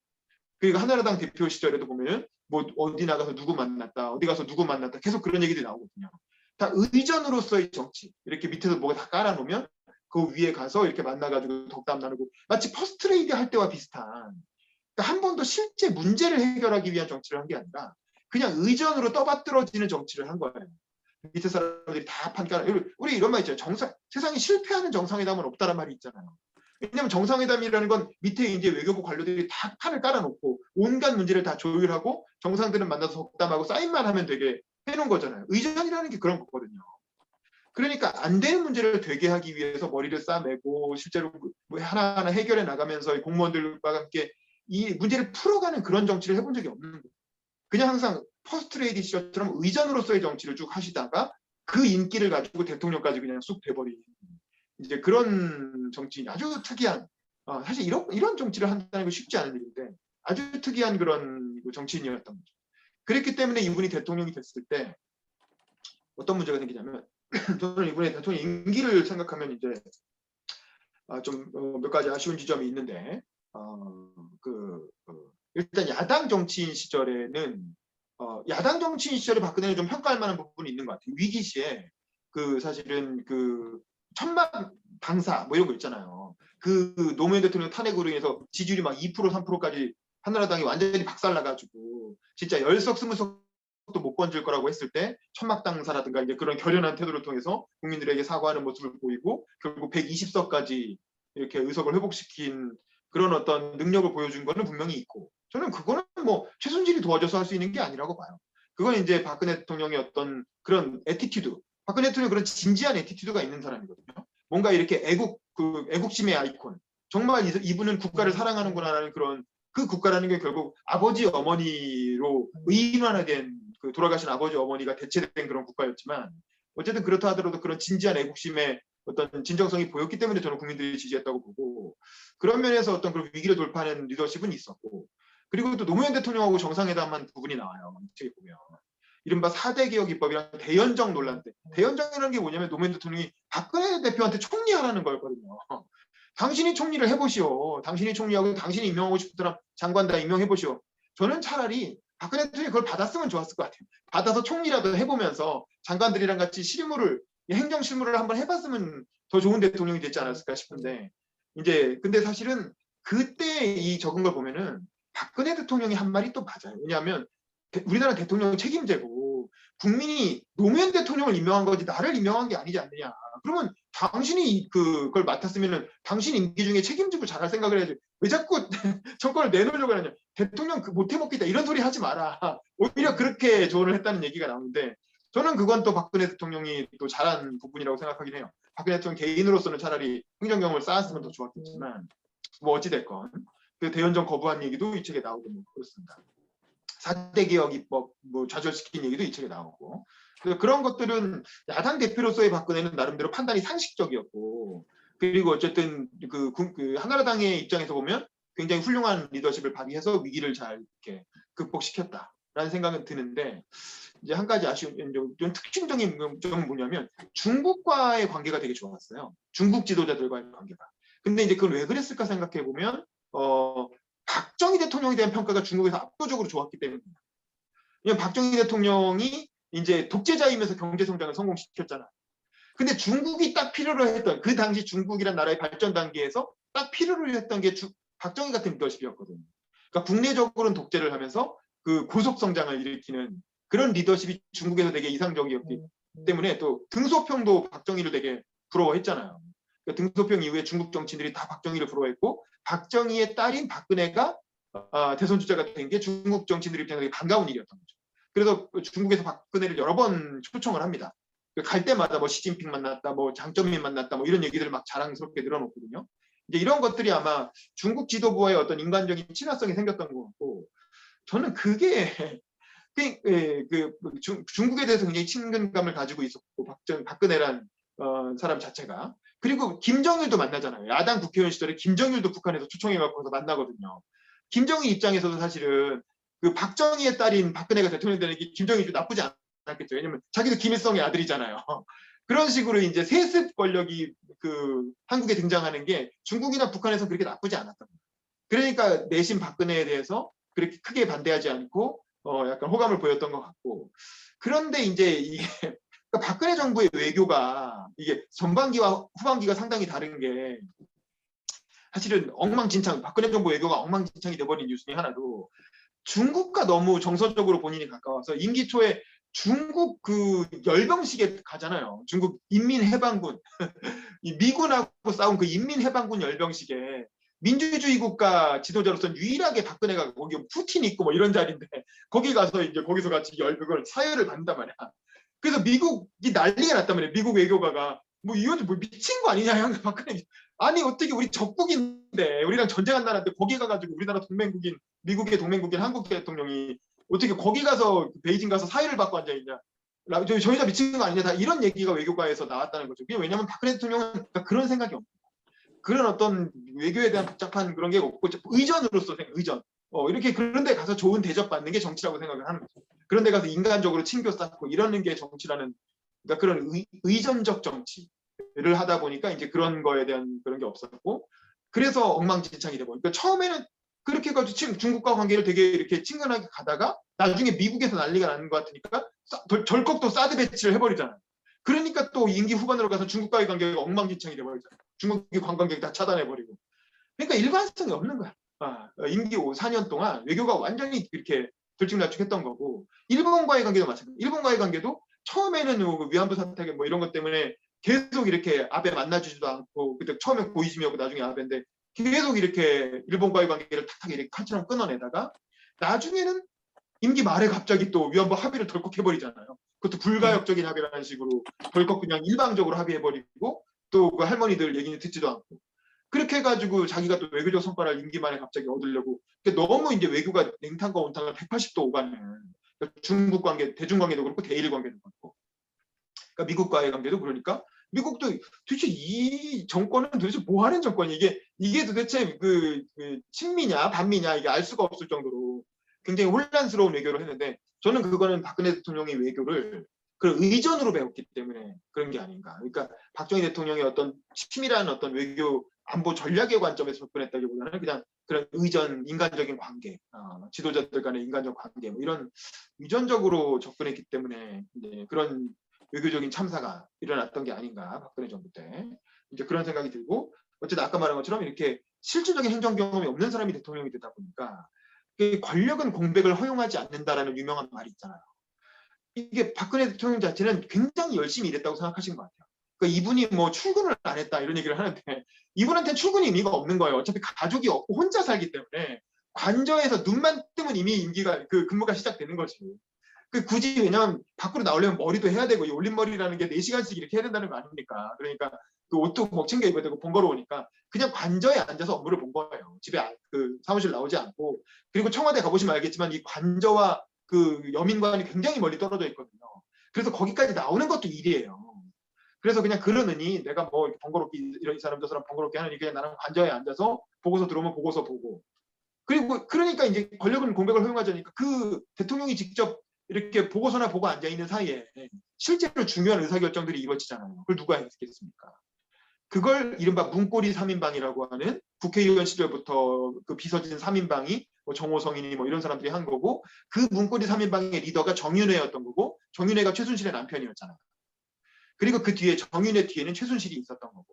그리고 한나라당 대표 시절에도 보면은 뭐 어디 나가서 누구 만났다 어디 가서 누구 만났다 계속 그런 얘기들이 나오거든요. 다 의전으로서의 정치 이렇게 밑에서 뭐가 다 깔아놓으면 그 위에 가서 이렇게 만나가지고 덕담 나누고 마치 퍼스트레이디 할 때와 비슷한 그러니까 한 번도 실제 문제를 해결하기 위한 정치를 한 게 아니라 그냥 의전으로 떠받들어지는 정치를 한 거예요. 밑에 사람들이 다 판가라. 우리 이런 말 있잖아요. 세상에 실패하는 정상회담은 없다란 말이 있잖아요. 왜냐하면 정상회담이라는 건 밑에 이제 외교부 관료들이 다 판을 깔아놓고 온갖 문제를 다 조율하고 정상들은 만나서 덕담하고 사인만 하면 되게 해놓은 거잖아요. 의전이라는 게 그런 거거든요. 그러니까 안 되는 문제를 되게 하기 위해서 머리를 싸매고 실제로 뭐 하나하나 해결해 나가면서 공무원들과 함께 이 문제를 풀어가는 그런 정치를 해본 적이 없는 거예요. 그냥 항상 퍼스트레이디 시절처럼 의전으로서의 정치를 쭉 하시다가 그 인기를 가지고 대통령까지 그냥 쑥 돼버리는 이제 그런 정치인 아주 특이한 사실 이런 정치를 한다는 게 쉽지 않은 일인데 아주 특이한 그런 정치인이었던 거죠. 그랬기 때문에 이분이 대통령이 됐을 때 어떤 문제가 생기냐면 저는 이분의 대통령 임기를 생각하면 이제 좀 몇 가지 아쉬운 지점이 있는데 일단 야당 정치인 시절에는 야당 정치인 시절에 박근혜는 좀 평가할 만한 부분이 있는 것 같아요. 위기 시에 사실은 천막 당사 뭐 이런 거 있잖아요. 노무현 대통령 탄핵으로 인해서 지지율이 막 2% 3%까지 한나라당이 완전히 박살나가지고 진짜 10석 20석도 못 건질 거라고 했을 때 천막 당사라든가 이제 그런 결연한 태도를 통해서 국민들에게 사과하는 모습을 보이고 결국 120석까지 이렇게 의석을 회복시킨 그런 어떤 능력을 보여준 거는 분명히 있고 저는 그거는 뭐 최순실이 도와줘서 할 수 있는 게 아니라고 봐요. 그건 이제 박근혜 대통령의 어떤 그런 애티튜드, 박근혜 대통령 그런 진지한 애티튜드가 있는 사람이거든요. 뭔가 이렇게 애국심의 아이콘. 정말 이분은 국가를 사랑하는구나라는 그런 그 국가라는 게 결국 아버지 어머니로 의인화된 돌아가신 아버지 어머니가 대체된 그런 국가였지만 어쨌든 그렇다 하더라도 그런 진지한 애국심의 어떤 진정성이 보였기 때문에 저는 국민들이 지지했다고 보고 그런 면에서 어떤 그런 위기를 돌파하는 리더십은 있었고 그리고 또 노무현 대통령하고 정상회담한 부분이 나와요. 이 책에 보면. 이른바 4대 개혁 입법이랑 대연정 논란 때 대연정이라는 게 뭐냐면 노무현 대통령이 박근혜 대표한테 총리하라는 거였거든요. 당신이 총리를 해보시오. 당신이 총리하고 당신이 임명하고 싶은 사람 장관 다 임명해보시오. 저는 차라리 박근혜 대통령이 그걸 받았으면 좋았을 것 같아요. 받아서 총리라도 해보면서 장관들이랑 같이 행정 실무를 한번 해봤으면 더 좋은 대통령이 됐지 않았을까 싶은데, 이제 근데 사실은 그때 이 적은 걸 보면은 박근혜 대통령이 한 말이 또 맞아요. 왜냐하면 우리나라 대통령은 책임제고 국민이 노무현 대통령을 임명한 거지 나를 임명한 게 아니지 않느냐. 그러면 당신이 그걸 맡았으면은 당신 임기 중에 책임지고 잘할 생각을 해야지. 왜 자꾸 정권을 내놓으려고 하느냐. 대통령 못해먹겠다 이런 소리 하지 마라. 오히려 그렇게 조언을 했다는 얘기가 나오는데, 저는 그건 또 박근혜 대통령이 또 잘한 부분이라고 생각하긴 해요. 박근혜 대통령 개인으로서는 차라리 행정 경험을 쌓았으면 더 좋았겠지만, 뭐 어찌됐건 그 대연정 거부한 얘기도 이 책에 나오고 뭐 그렇습니다. 4대 개혁 입법 뭐 좌절시킨 얘기도 이 책에 나오고, 그래서 그런 것들은 야당 대표로서의 박근혜는 나름대로 판단이 상식적이었고, 그리고 어쨌든 그 한나라당의 입장에서 보면 굉장히 훌륭한 리더십을 발휘해서 위기를 잘 이렇게 극복시켰다라는 생각은 드는데, 이제 한 가지 아쉬운 좀 특징적인 점은 뭐냐면 중국과의 관계가 되게 좋았어요. 중국 지도자들과의 관계가. 근데 이제 그건 왜 그랬을까 생각해 보면 박정희 대통령에 대한 평가가 중국에서 압도적으로 좋았기 때문입니다. 왜냐면 박정희 대통령이 이제 독재자이면서 경제 성장을 성공시켰잖아요. 근데 중국이 딱 필요로 했던 그 당시 중국이란 나라의 발전 단계에서 딱 필요로 했던 게 박정희 같은 리더십이었거든요. 그러니까 국내적으로는 독재를 하면서 그 고속 성장을 일으키는 그런 리더십이 중국에서 되게 이상적이었기 때문에, 또 등소평도 박정희를 되게 부러워했잖아요. 그러니까 등소평 이후에 중국 정치인들이 다 박정희를 부러워했고, 박정희의 딸인 박근혜가 대선 주자가 된 게 중국 정치인들 입장에서 되게 반가운 일이었던 거죠. 그래서 중국에서 박근혜를 여러 번 초청을 합니다. 갈 때마다 뭐 시진핑 만났다, 뭐 장점민 만났다, 뭐 이런 얘기들을 막 자랑스럽게 늘어놓거든요. 이제 이런 것들이 아마 중국 지도부와의 어떤 인간적인 친화성이 생겼던 것 같고, 저는 그게 중국에 대해서 굉장히 친근감을 가지고 있었고, 박근혜란 사람 자체가. 그리고 김정일도 만나잖아요. 야당 국회의원 시절에 김정일도 북한에서 초청해갖고 만나거든요. 김정일 입장에서도 사실은 그 박정희의 딸인 박근혜가 대통령 되는 게 김정일도 나쁘지 않았겠죠. 왜냐면 자기도 김일성의 아들이잖아요. 그런 식으로 이제 세습 권력이 한국에 등장하는 게 중국이나 북한에서 그렇게 나쁘지 않았던 거예요. 그러니까 내심 박근혜에 대해서 그렇게 크게 반대하지 않고 약간 호감을 보였던 것 같고. 그런데 이제 이게 그러니까 박근혜 정부의 외교가 이게 전반기와 후반기가 상당히 다른 게, 사실은 엉망진창, 박근혜 정부 외교가 엉망진창이 돼버린 이유 중에 하나도 중국과 너무 정서적으로 본인이 가까워서 임기 초에 중국 열병식에 가잖아요. 중국 인민해방군 미군하고 싸운 그 인민해방군 열병식에 민주주의 국가 지도자로서는 유일하게 박근혜가 거기 푸틴이 있고 뭐 이런 자리인데, 거기 가서 이제 거기서 같이 그걸 사회를 받는단 말이야. 그래서 미국이 난리가 났단 말이에요. 미국 외교가가 뭐 이건 뭐 미친 거 아니냐, 형. 박근혜 아니 어떻게 우리 적국인데 우리랑 전쟁한 나라인데 거기 가가지고 우리나라 동맹국인 미국의 동맹국인 한국 대통령이 어떻게 거기 가서 베이징 가서 사회를 받고 앉아 있냐. 저희 다 미친 거 아니냐. 다 이런 얘기가 외교가에서 나왔다는 거죠. 왜냐하면 박근혜 대통령은 그런 생각이 없고, 그런 어떤 외교에 대한 복잡한 그런 게 없고 의전으로서 의전. 이렇게 그런 데 가서 좋은 대접 받는 게 정치라고 생각을 하는 거죠. 그런 데 가서 인간적으로 친교 쌓고 이러는 게 정치라는, 그러니까 그런 의전적 정치를 하다 보니까 이제 그런 거에 대한 그런 게 없었고, 그래서 엉망진창이 되고, 그러니까 처음에는 그렇게 해가지고 중국과 관계를 되게 이렇게 친근하게 가다가 나중에 미국에서 난리가 나는 것 같으니까 절컥 또 사드 배치를 해버리잖아요. 그러니까 또 임기 후반으로 가서 중국과의 관계가 엉망진창이 돼버리잖아요. 중국의 관광객 다 차단해버리고. 그러니까 일관성이 없는 거야. 임기 4년 동안 외교가 완전히 이렇게 들쭉날쭉했던 거고, 일본과의 관계도 마찬가지예요. 일본과의 관계도 처음에는 위안부 사태 뭐 이런 것 때문에 계속 이렇게 아베 만나주지도 않고, 그때 처음에 고이즈미였고 나중에 아베인데 계속 이렇게 일본과의 관계를 탁탁 이렇게 칼처럼 끊어내다가 나중에는 임기 말에 갑자기 또 위안부 합의를 덜컥 해버리잖아요. 그것도 불가역적인 합의라는 식으로 덜컥 그냥 일방적으로 합의해버리고, 또 그 할머니들 얘기는 듣지도 않고, 그렇게 해가지고 자기가 또 외교적 성과를 임기 말에 갑자기 얻으려고. 너무 이제 외교가 냉탕과 온탕을 180도 오가는, 그러니까 중국 관계, 대중 관계도 그렇고 대일 관계도 그렇고, 그러니까 미국과의 관계도 그러니까 미국도 도대체 이 정권은 도대체 뭐 하는 정권이 이게 도대체 그 친미냐 반미냐 이게 알 수가 없을 정도로 굉장히 혼란스러운 외교를 했는데, 저는 그거는 박근혜 대통령이 외교를 그런 의전으로 배웠기 때문에 그런 게 아닌가. 그러니까 박정희 대통령의 어떤 치밀한 어떤 외교 안보 전략의 관점에서 접근했다기보다는 그냥 그런 의전, 인간적인 관계, 지도자들 간의 인간적 관계, 뭐 이런 유전적으로 접근했기 때문에 이제 그런 외교적인 참사가 일어났던 게 아닌가, 박근혜 정부 때. 이제 그런 생각이 들고, 어쨌든 아까 말한 것처럼 이렇게 실질적인 행정 경험이 없는 사람이 대통령이 되다 보니까 그 권력은 공백을 허용하지 않는다라는 유명한 말이 있잖아요. 이게 박근혜 대통령 자체는 굉장히 열심히 일했다고 생각하신 것 같아요. 그러니까 이분이 뭐 출근을 안 했다 이런 얘기를 하는데 이분한테는 출근이 의미가 없는 거예요. 어차피 가족이 없고 혼자 살기 때문에 관저에서 눈만 뜨면 이미 임기가 그 근무가 시작되는 거지. 그 굳이 왜냐면 밖으로 나오려면 머리도 해야 되고 이 올림머리라는 게 4시간씩 이렇게 해야 된다는 거 아닙니까? 그러니까 그 옷도 뭐 챙겨 입어야 되고 번거로우니까 그냥 관저에 앉아서 업무를 본 거예요. 집에 그 사무실 나오지 않고. 그리고 청와대 가보시면 알겠지만 이 관저와 그 여민관이 굉장히 멀리 떨어져 있거든요. 그래서 거기까지 나오는 것도 일이에요. 그래서 그냥 그러느니 내가 뭐 이렇게 번거롭게 이런 사람 저 사람 번거롭게 하느니 그냥 나는 관저에 앉아서 보고서 들어오면 보고서 보고. 그리고 그러니까 이제 권력은 공백을 허용하자니까 그 대통령이 직접 이렇게 보고서나 보고 앉아 있는 사이에 실제로 중요한 의사결정들이 이루어지잖아요. 그걸 누가 했겠습니까? 그걸 이른바 문고리 3인방이라고 하는 국회의원 시절부터 그 비서진 3인방이 뭐 정호성이니 뭐 이런 사람들이 한 거고, 그 문고리 3인방의 리더가 정윤회였던 거고, 정윤회가 최순실의 남편이었잖아요. 그리고 그 뒤에 정윤회 뒤에는 최순실이 있었던 거고,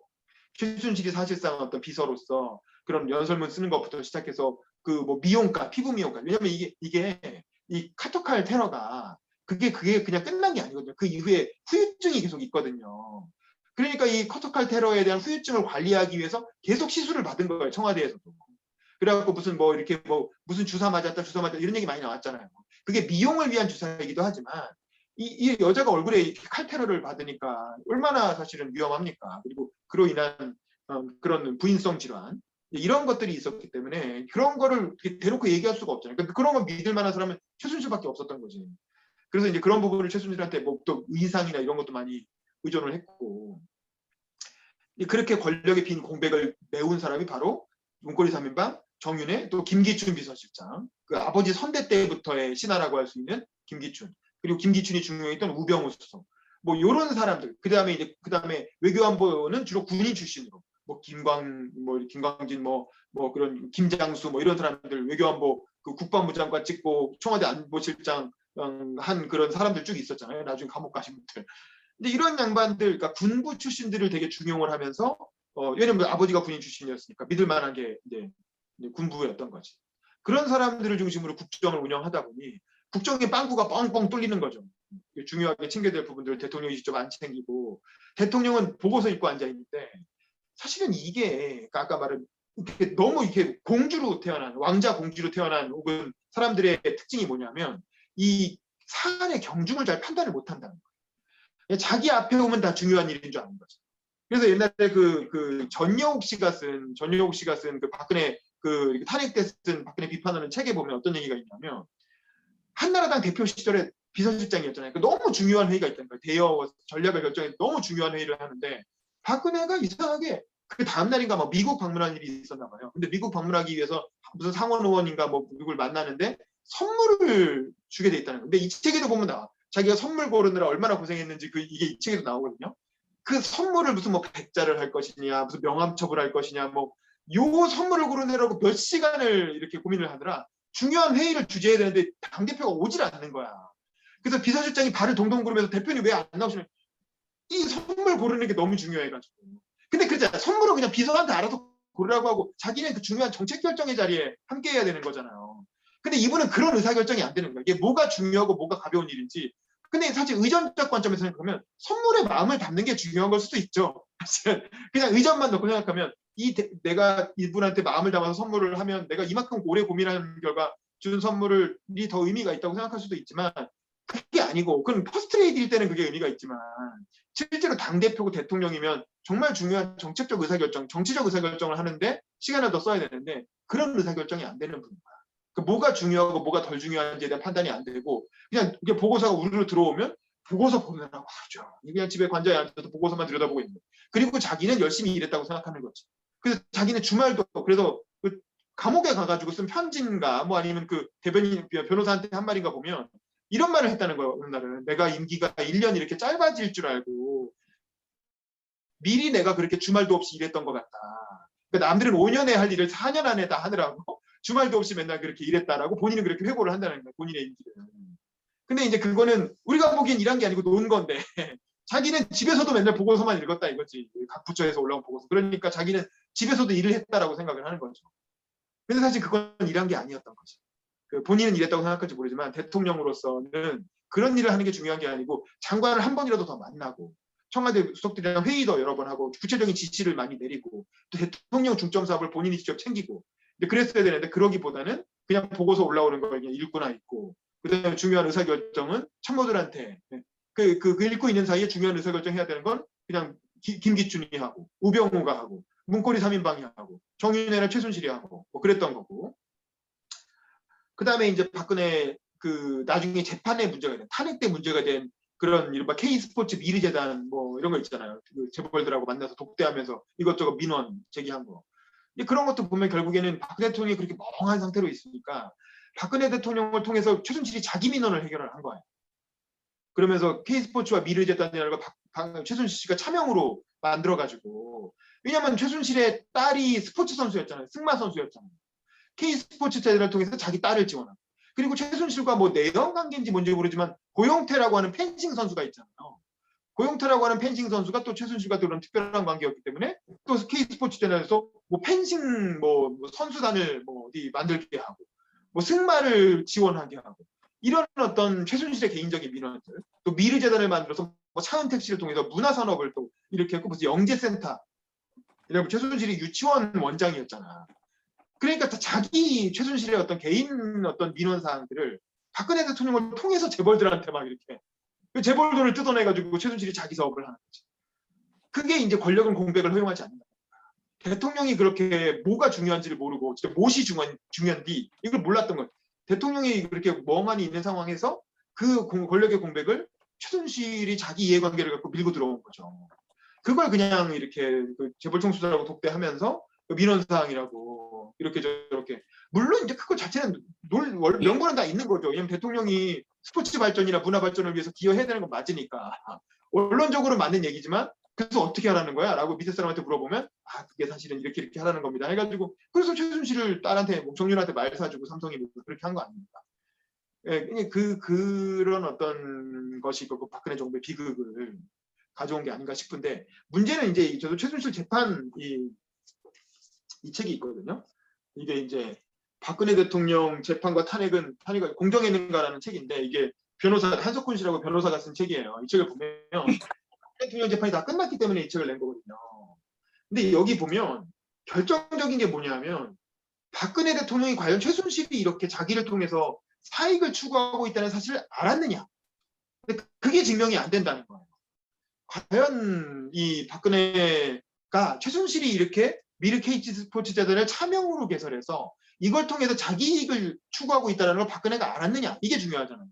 최순실이 사실상 어떤 비서로서 그런 연설문 쓰는 것부터 시작해서 그 뭐 미용과 피부 미용과, 왜냐면 이게 이 카토칼 테러가 그게 그냥 끝난 게 아니거든요. 그 이후에 후유증이 계속 있거든요. 그러니까 이 카토칼 테러에 대한 후유증을 관리하기 위해서 계속 시술을 받은 거예요, 청와대에서도. 그래갖고 무슨 뭐 이렇게 뭐 무슨 주사 맞았다 이런 얘기 많이 나왔잖아요. 그게 미용을 위한 주사이기도 하지만 이 여자가 얼굴에 이렇게 칼 테러를 받으니까 얼마나 사실은 위험합니까? 그리고 그로 인한 그런 부인성 질환 이런 것들이 있었기 때문에 그런 거를 대놓고 얘기할 수가 없잖아요. 그러니까 그런 거 믿을 만한 사람은 최순실밖에 없었던 거지. 그래서 이제 그런 부분을 최순실한테 뭐 또 의상이나 이런 것도 많이 의존을 했고, 그렇게 권력의 빈 공백을 메운 사람이 바로 문고리 3인방 정윤회, 또 김기춘 비서실장, 그 아버지 선대 때부터의 신하라고 할 수 있는 김기춘, 그리고 김기춘이 중요했던 우병우 수석, 뭐 이런 사람들. 그다음에 외교안보는 주로 군인 출신으로 뭐 김광진 뭐 그런 김장수 뭐 이런 사람들, 외교안보 그 국방부 장관 찍고 청와대 안보실장 한 그런 사람들 쭉 있었잖아요. 나중에 감옥 가신 분들. 근데 이런 양반들, 그러니까 군부 출신들을 되게 중용을 하면서 왜냐면 아버지가 군인 출신이었으니까 믿을 만한 게 이제 군부였던 거지. 그런 사람들을 중심으로 국정을 운영하다 보니 국정의 빵꾸가 뻥뻥 뚫리는 거죠. 중요하게 챙겨야 될 부분들을 대통령이 직접 안 챙기고, 대통령은 보고서 읽고 앉아 있는데 사실은 이게 아까 말한 이렇게 너무 이렇게 공주로 태어난, 왕자 공주로 태어난 혹은 사람들의 특징이 뭐냐면 이 사안의 경중을 잘 판단을 못 한다는 거예요. 자기 앞에 오면 다 중요한 일인 줄 아는 거죠. 그래서 옛날에 그 전여욱 씨가 쓴 그 박근혜 그 탄핵 때 쓴 박근혜 비판하는 책에 보면 어떤 얘기가 있냐면, 한나라당 대표 시절에 비서실장이었잖아요. 너무 중요한 회의가 있다는 거예요. 대여 전략을 결정해 너무 중요한 회의를 하는데 박근혜가 이상하게 그 다음 날인가 막 미국 방문한 일이 있었나 봐요. 근데 미국 방문하기 위해서 무슨 상원 의원인가 뭐 누굴 만나는데 선물을 주게 돼 있다는 거예요. 근데 이 책에도 보면 나와. 자기가 선물 고르느라 얼마나 고생했는지 이게 이 책에도 나오거든요. 그 선물을 무슨 뭐 백자를 할 것이냐, 무슨 명함첩을 할 것이냐, 뭐 요 선물을 고르느라고 몇 시간을 이렇게 고민을 하더라. 중요한 회의를 주재해야 되는데 당대표가 오질 않는 거야. 그래서 비서실장이 발을 동동 구르면서 대표님 왜 안 나오시는, 이 선물 고르는 게 너무 중요해가지고. 근데 그렇잖아. 선물은 그냥 비서한테 알아서 고르라고 하고 자기는 그 중요한 정책 결정의 자리에 함께 해야 되는 거잖아요. 근데 이분은 그런 의사결정이 안 되는 거야. 이게 뭐가 중요하고 뭐가 가벼운 일인지. 근데 사실 의전적 관점에서 생각하면 선물에 마음을 담는 게 중요한 걸 수도 있죠. 그냥 의전만 놓고 생각하면 내가 이분한테 마음을 담아서 선물을 하면 내가 이만큼 오래 고민하는 결과 준 선물이 더 의미가 있다고 생각할 수도 있지만, 그게 아니고, 그건 퍼스트레이드일 때는 그게 의미가 있지만 실제로 당대표고 대통령이면 정말 중요한 정책적 의사결정, 정치적 의사결정을 하는데 시간을 더 써야 되는데 그런 의사결정이 안 되는 분인 거야. 그 뭐가 중요하고 뭐가 덜 중요한지에 대한 판단이 안 되고 그냥 이게 보고서가 우르르 들어오면 보고서 보느라고 하죠. 그냥 집에 관자에 앉아서 보고서만 들여다보고 있는 거예요. 그리고 자기는 열심히 일했다고 생각하는 거지. 그래서 자기는 주말도 그래서 그 감옥에 가가지고 쓴 편지인가 뭐 아니면 그 대변인 변호사한테 한 말인가 보면 이런 말을 했다는 거예요. 어느 날은 내가 임기가 1년 이렇게 짧아질 줄 알고 미리 내가 그렇게 주말도 없이 일했던 것 같다. 그러니까 남들은 5년에 할 일을 4년 안에 다 하느라고 주말도 없이 맨날 그렇게 일했다라고 본인은 그렇게 회고를 한다는 거예요. 본인의 인기를. 근데 이제 그거는 우리가 보기엔 일한 게 아니고 논 건데 자기는 집에서도 맨날 보고서만 읽었다 이거지. 각 부처에서 올라온 보고서. 그러니까 자기는 집에서도 일을 했다라고 생각을 하는 거죠. 근데 사실 그건 일한 게 아니었던 거죠. 그 본인은 일했다고 생각할지 모르지만 대통령으로서는 그런 일을 하는 게 중요한 게 아니고 장관을 한 번이라도 더 만나고 청와대 수석들이랑 회의도 여러 번 하고 구체적인 지시를 많이 내리고 또 대통령 중점 사업을 본인이 직접 챙기고 그랬어야 되는데 그러기보다는 그냥 보고서 올라오는 걸 그냥 읽거나 있고 그다음에 중요한 의사결정은 참모들한테 그 읽고 있는 사이에 중요한 의사결정 해야 되는 건 그냥 김기춘이 하고 우병우가 하고 문고리 3인방이 하고 정윤회나 최순실이 하고 뭐 그랬던 거고 그다음에 이제 박근혜 그 나중에 재판에 문제가 된 탄핵 때 문제가 된 그런 이른바 K스포츠 미르재단 뭐 이런 거 있잖아요. 그 재벌들하고 만나서 독대하면서 이것저것 민원 제기한 거. 그런 것도 보면 결국에는 박근혜 대통령이 그렇게 멍한 상태로 있으니까 박근혜 대통령을 통해서 최순실이 자기 민원을 해결을 한 거예요. 그러면서 K스포츠와 미르재단이라는 걸 최순실 씨가 차명으로 만들어가지고 왜냐하면 최순실의 딸이 스포츠 선수였잖아요. 승마 선수였잖아요. K스포츠 재단을 통해서 자기 딸을 지원하고 그리고 최순실과 뭐 내연 관계인지 뭔지 모르지만 고용태라고 하는 펜싱 선수가 있잖아요. 고용태라고 하는 펜싱 선수가 또 최순실과 그런 특별한 관계였기 때문에 또 K스포츠 채널에서 뭐 펜싱 뭐 선수단을 뭐 어디 만들게 하고 뭐 승마를 지원하게 하고 이런 어떤 최순실의 개인적인 민원들 또 미르재단을 만들어서 뭐 차은택 씨를 통해서 문화산업을 또 이렇게 했고 무슨 영재센터 이런 최순실이 유치원 원장이었잖아. 그러니까 자기 최순실의 어떤 개인 어떤 민원 사항들을 박근혜 대통령을 통해서 재벌들한테 막 이렇게 재벌 돈을 뜯어내가지고 최순실이 자기 사업을 하는 거지. 그게 이제 권력은 공백을 허용하지 않는다. 대통령이 그렇게 뭐가 중요한지를 모르고 진짜 무엇이 중요한지 이걸 몰랐던 거예요. 대통령이 그렇게 멍하니 있는 상황에서 그 권력의 공백을 최순실이 자기 이해관계를 갖고 밀고 들어온 거죠. 그걸 그냥 이렇게 그 재벌 총수들하고 독대하면서 민원사항이라고 이렇게 저렇게 물론 이제 그거 자체는 명분은 다 있는 거죠. 왜냐면 대통령이 스포츠 발전이나 문화 발전을 위해서 기여해야 되는 건 맞으니까 원론적으로 맞는 얘기지만 그래서 어떻게 하라는 거야? 라고 밑에 사람한테 물어보면 그게 사실은 이렇게 하라는 겁니다. 해가지고 그래서 최순실을 딸한테 뭐 정윤한테 말 사주고 삼성이 그렇게 한 거 아닙니까? 예, 그런 어떤 것이 그 박근혜 정부의 비극을 가져온 게 아닌가 싶은데 문제는 이제 저도 최순실 재판 이 책이 있거든요. 이게 이제 박근혜 대통령 재판과 탄핵은 공정했는가라는 책인데 이게 변호사 한석훈 씨라고 변호사가 쓴 책이에요. 이 책을 보면 대통령 재판이 다 끝났기 때문에 이 책을 낸 거거든요. 근데 여기 보면 결정적인 게 뭐냐면 박근혜 대통령이 과연 최순실이 이렇게 자기를 통해서 사익을 추구하고 있다는 사실을 알았느냐. 근데 그게 증명이 안 된다는 거예요. 과연 이 박근혜가 최순실이 이렇게 미르 K스포츠 재단을 차명으로 개설해서 이걸 통해서 자기 이익을 추구하고 있다는 걸 박근혜가 알았느냐. 이게 중요하잖아요.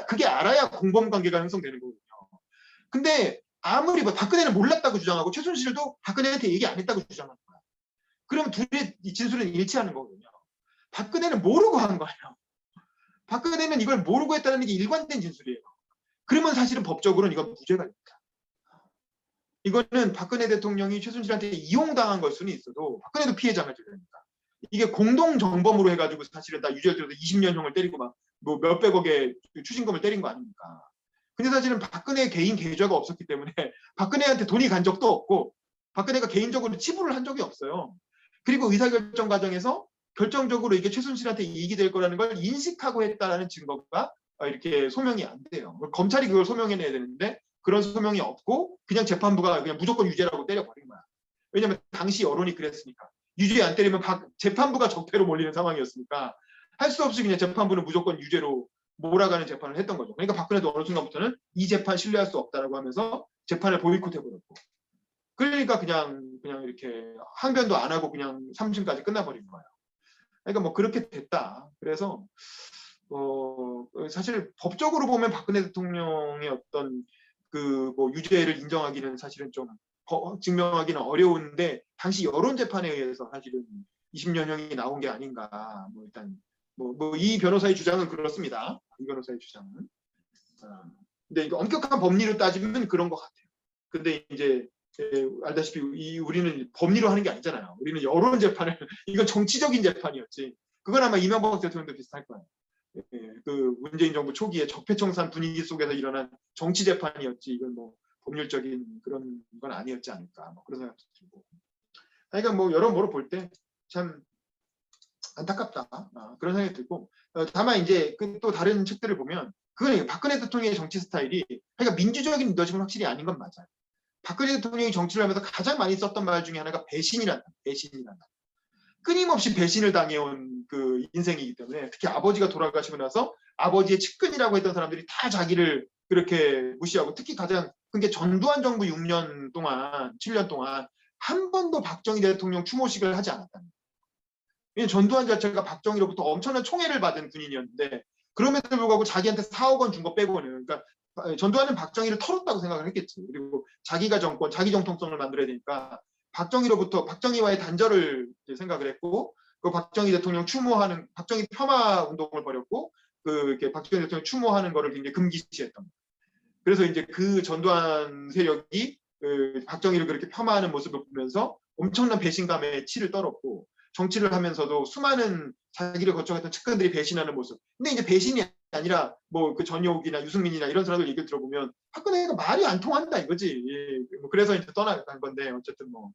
그게 알아야 공범관계가 형성되는 거거든요. 근데 아무리 박근혜는 몰랐다고 주장하고 최순실도 박근혜한테 얘기 안 했다고 주장하는 거야. 그럼 둘의 진술은 일치하는 거거든요. 박근혜는 모르고 한 거예요. 박근혜는 이걸 모르고 했다는 게 일관된 진술이에요. 그러면 사실은 법적으로는 이건 무죄가 됩니다. 이거는 박근혜 대통령이 최순실한테 이용당한 걸 수는 있어도 박근혜도 피해자가 되니까. 이게 공동정범으로 해가지고 사실은 다 유죄를 들어서 20년형을 때리고 막 뭐 몇백억의 추징금을 때린 거 아닙니까? 근데 사실은 박근혜 개인 계좌가 없었기 때문에 박근혜한테 돈이 간 적도 없고 박근혜가 개인적으로 치부를 한 적이 없어요. 그리고 의사결정 과정에서 결정적으로 이게 최순실한테 이익이 될 거라는 걸 인식하고 했다라는 증거가 이렇게 소명이 안 돼요. 검찰이 그걸 소명해내야 되는데 그런 소명이 없고 그냥 재판부가 그냥 무조건 유죄라고 때려버린 거야. 왜냐하면 당시 여론이 그랬으니까. 유죄 안 때리면 재판부가 적폐로 몰리는 상황이었으니까 할 수 없이 그냥 재판부는 무조건 유죄로 몰아가는 재판을 했던 거죠. 그러니까 박근혜도 어느 순간부터는 이 재판 신뢰할 수 없다라고 하면서 재판을 보이콧해버렸고 그러니까 그냥 이렇게 항변도 안 하고 그냥 3심까지 끝나버린 거예요. 그러니까 뭐 그렇게 됐다. 그래서 사실 법적으로 보면 박근혜 대통령의 어떤 그 뭐 유죄를 인정하기는 사실은 좀 증명하기는 어려운데 당시 여론 재판에 의해서 사실은 20년형이 나온 게 아닌가. 뭐 일단 이 변호사의 주장은 그렇습니다. 이 변호사의 주장은. 근데 이거 엄격한 법리로 따지면 그런 것 같아요. 근데 이제 알다시피 우리는 법리로 하는 게 아니잖아요. 우리는 여론 재판을 이건 정치적인 재판이었지. 그건 아마 이명박 대통령도 비슷할 거예요. 그 문재인 정부 초기에 적폐청산 분위기 속에서 일어난 정치 재판이었지. 이건 뭐 법률적인 그런 건 아니었지 않을까. 뭐 그런 생각도 들고. 그러니까 뭐 여러모로 볼 때 참 안타깝다. 그런 생각이 들고. 다만 이제 또 다른 책들을 보면 그건 박근혜 대통령의 정치 스타일이 그러니까 민주적인 리더십은 확실히 아닌 건 맞아요. 박근혜 대통령이 정치를 하면서 가장 많이 썼던 말 중에 하나가 배신이란다. 끊임없이 배신을 당해온 그 인생이기 때문에 특히 아버지가 돌아가시고 나서 아버지의 측근이라고 했던 사람들이 다 자기를 그렇게 무시하고 특히 가장 그게 전두환 정부 6년 동안 7년 동안 한 번도 박정희 대통령 추모식을 하지 않았다는 거예요. 왜냐하면 전두환 자체가 박정희로부터 엄청난 총애를 받은 군인이었는데 그럼에도 불구하고 자기한테 4억 원 준 거 빼고는 그러니까 전두환은 박정희를 털었다고 생각을 했겠지. 그리고 자기가 정권, 자기 정통성을 만들어야 되니까 박정희로부터 박정희와의 단절을 생각을 했고 그 박정희 대통령 추모하는 박정희 폄하 운동을 벌였고 그 이렇게 박정희 대통령 추모하는 거를 굉장히 금기시했던 거예요. 그래서 이제 그 전두환 세력이 그 박정희를 그렇게 폄하하는 모습을 보면서 엄청난 배신감에 치를 떨었고 정치를 하면서도 수많은 자기를 거쳐갔던 측근들이 배신하는 모습. 근데 이제 배신이 아니라 뭐 그 전용욱이나 유승민이나 이런 사람들 얘기를 들어보면 박근혜가 말이 안 통한다 이거지. 뭐 그래서 이제 떠나간 건데 어쨌든 뭐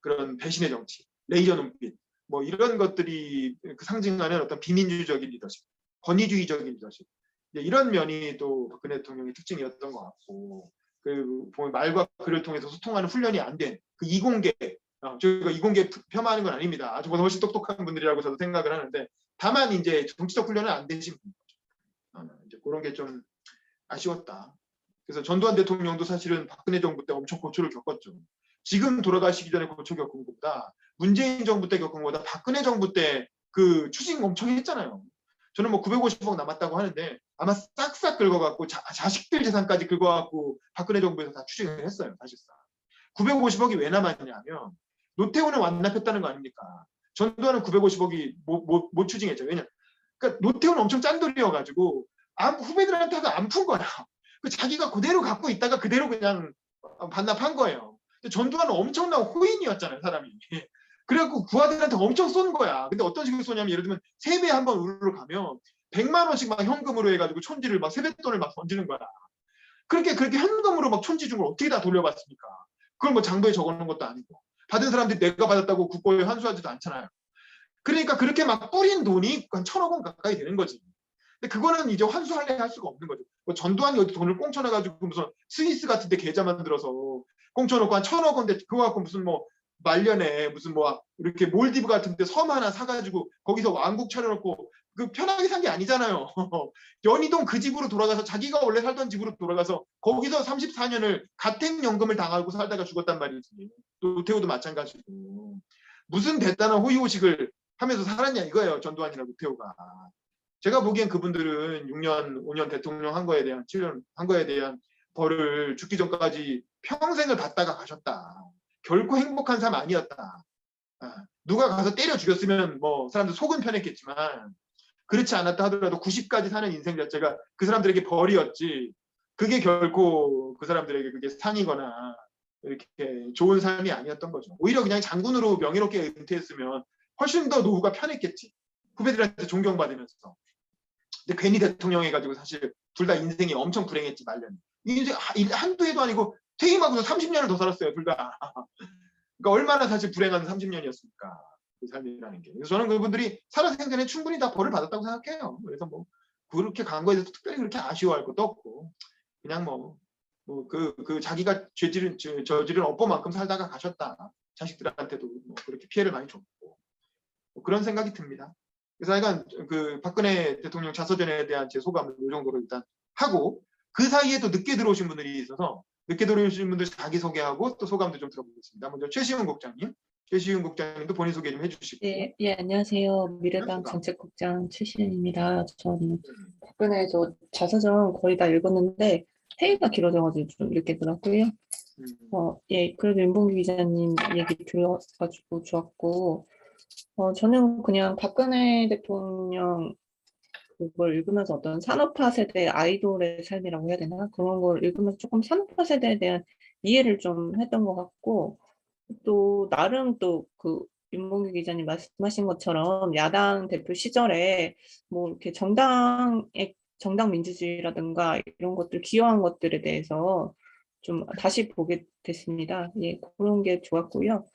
그런 배신의 정치, 레이저 눈빛, 뭐 이런 것들이 상징하는 어떤 비민주적인 리더십, 권위주의적인 리더십. 이런 면이 또 박근혜 대통령의 특징이었던 것 같고, 그 보면 말과 글을 통해서 소통하는 훈련이 안 된 그 이공계, 저희가 이공계 폄하하는 건 아닙니다. 저보다 훨씬 똑똑한 분들이라고 저도 생각을 하는데, 다만 이제 정치적 훈련은 안 되신 분이죠. 이제 그런 게 좀 아쉬웠다. 그래서 전두환 대통령도 사실은 박근혜 정부 때 엄청 고초를 겪었죠. 지금 돌아가시기 전에 고초 겪은 것보다 문재인 정부 때 겪은 것보다 박근혜 정부 때 그 추징 엄청 했잖아요. 저는 뭐 950억 남았다고 하는데 아마 싹싹 긁어갖고 자식들 재산까지 긁어갖고 박근혜 정부에서 다 추징을 했어요. 사실상. 950억이 왜 남았냐면 노태우는 완납했다는 거 아닙니까? 전두환은 950억이 못 추징했죠. 왜냐? 그러니까 노태우는 엄청 짠돌이여가지고 후배들한테도 안 푼 거야. 자기가 그대로 갖고 있다가 그대로 그냥 반납한 거예요. 전두환은 엄청난 호인이었잖아요, 사람이. 그래갖고 부하들한테 엄청 쏜 거야. 근데 어떤 식으로 쏘냐면 예를 들면 세배 한번 우르르 가면 100만 원씩 막 현금으로 해가지고 촌지를 막 세뱃돈을 막 던지는 거야. 그렇게 현금으로 막 촌지 준 걸 어떻게 다 돌려받습니까? 그걸 뭐 장부에 적어놓은 것도 아니고 받은 사람들이 내가 받았다고 국고에 환수하지도 않잖아요. 그러니까 그렇게 막 뿌린 돈이 한 1,000억 원 가까이 되는 거지. 근데 그거는 이제 환수할래 할 수가 없는 거죠. 뭐 전두환이 어디 돈을 꽁쳐놔가지고 무슨 스위스 같은 데 계좌 만들어서 꽁쳐놓고 한 1,000억 원대 그거 갖고 무슨 뭐 말년에 무슨 뭐 이렇게 몰디브 같은 데 섬 하나 사가지고 거기서 왕국 차려놓고 그 편하게 산 게 아니잖아요. 연희동 그 집으로 돌아가서 자기가 원래 살던 집으로 돌아가서 거기서 34년을 가택연금을 당하고 살다가 죽었단 말이지. 노태우도 마찬가지고. 무슨 대단한 호의호식을 하면서 살았냐 이거예요. 전두환이나 노태우가. 제가 보기엔 그분들은 6년, 5년 대통령 한 거에 대한 7년 한 거에 대한 벌을 죽기 전까지 평생을 받다가 가셨다. 결코 행복한 삶 아니었다. 누가 가서 때려 죽였으면 뭐 사람들 속은 편했겠지만 그렇지 않았다 하더라도 90까지 사는 인생 자체가 그 사람들에게 벌이었지. 그게 결코 그 사람들에게 그게 상이거나 이렇게 좋은 삶이 아니었던 거죠. 오히려 그냥 장군으로 명예롭게 은퇴했으면 훨씬 더 노후가 편했겠지. 후배들한테 존경받으면서. 근데 괜히 대통령 해가지고 사실 둘 다 인생이 엄청 불행했지 말년. 인생 한두 해도 아니고 퇴임하고서 30년을 더 살았어요. 둘 다. 그러니까 얼마나 사실 불행한 30년이었습니까? 그 삶이라는 게. 그래서 저는 그분들이 살아생전에 충분히 다 벌을 받았다고 생각해요. 그래서 뭐 그렇게 간 거에 대해서 특별히 그렇게 아쉬워할 것도 없고 그냥 그 자기가 저지른 업보만큼 살다가 가셨다. 자식들한테도 뭐 그렇게 피해를 많이 줬고 뭐 그런 생각이 듭니다. 그래서 하여간 그 박근혜 대통령 자서전에 대한 제 소감을 이 정도로 일단 하고 그 사이에 또 늦게 들어오신 분들이 있어서 늦게 들어오신 분들 자기소개하고 또 소감도 좀 들어보겠습니다. 먼저 최시훈 국장님. 최시훈 국장님도 본인 소개 좀 해주시고. 네, 예, 안녕하세요. 미래당 정책국장 최시은입니다. 저는 박근혜 자서전 거의 다 읽었는데 회의가 길어져가지고 좀 늦게 들었고요. 예, 그래도 윤봉기 기자님 얘기 들어가지고 좋았고, 저는 그냥 박근혜 대통령 그걸 읽으면서 어떤 산업화 세대 아이돌의 삶이라고 해야 되나? 그런 걸 읽으면서 조금 산업화 세대에 대한 이해를 좀 했던 것 같고, 또 나름 또 그 윤봉규 기자님 말씀하신 것처럼 야당 대표 시절에 뭐 이렇게 정당 민주주의라든가 이런 것들 기여한 것들에 대해서 좀 다시 보게 됐습니다. 예, 그런 게 좋았고요.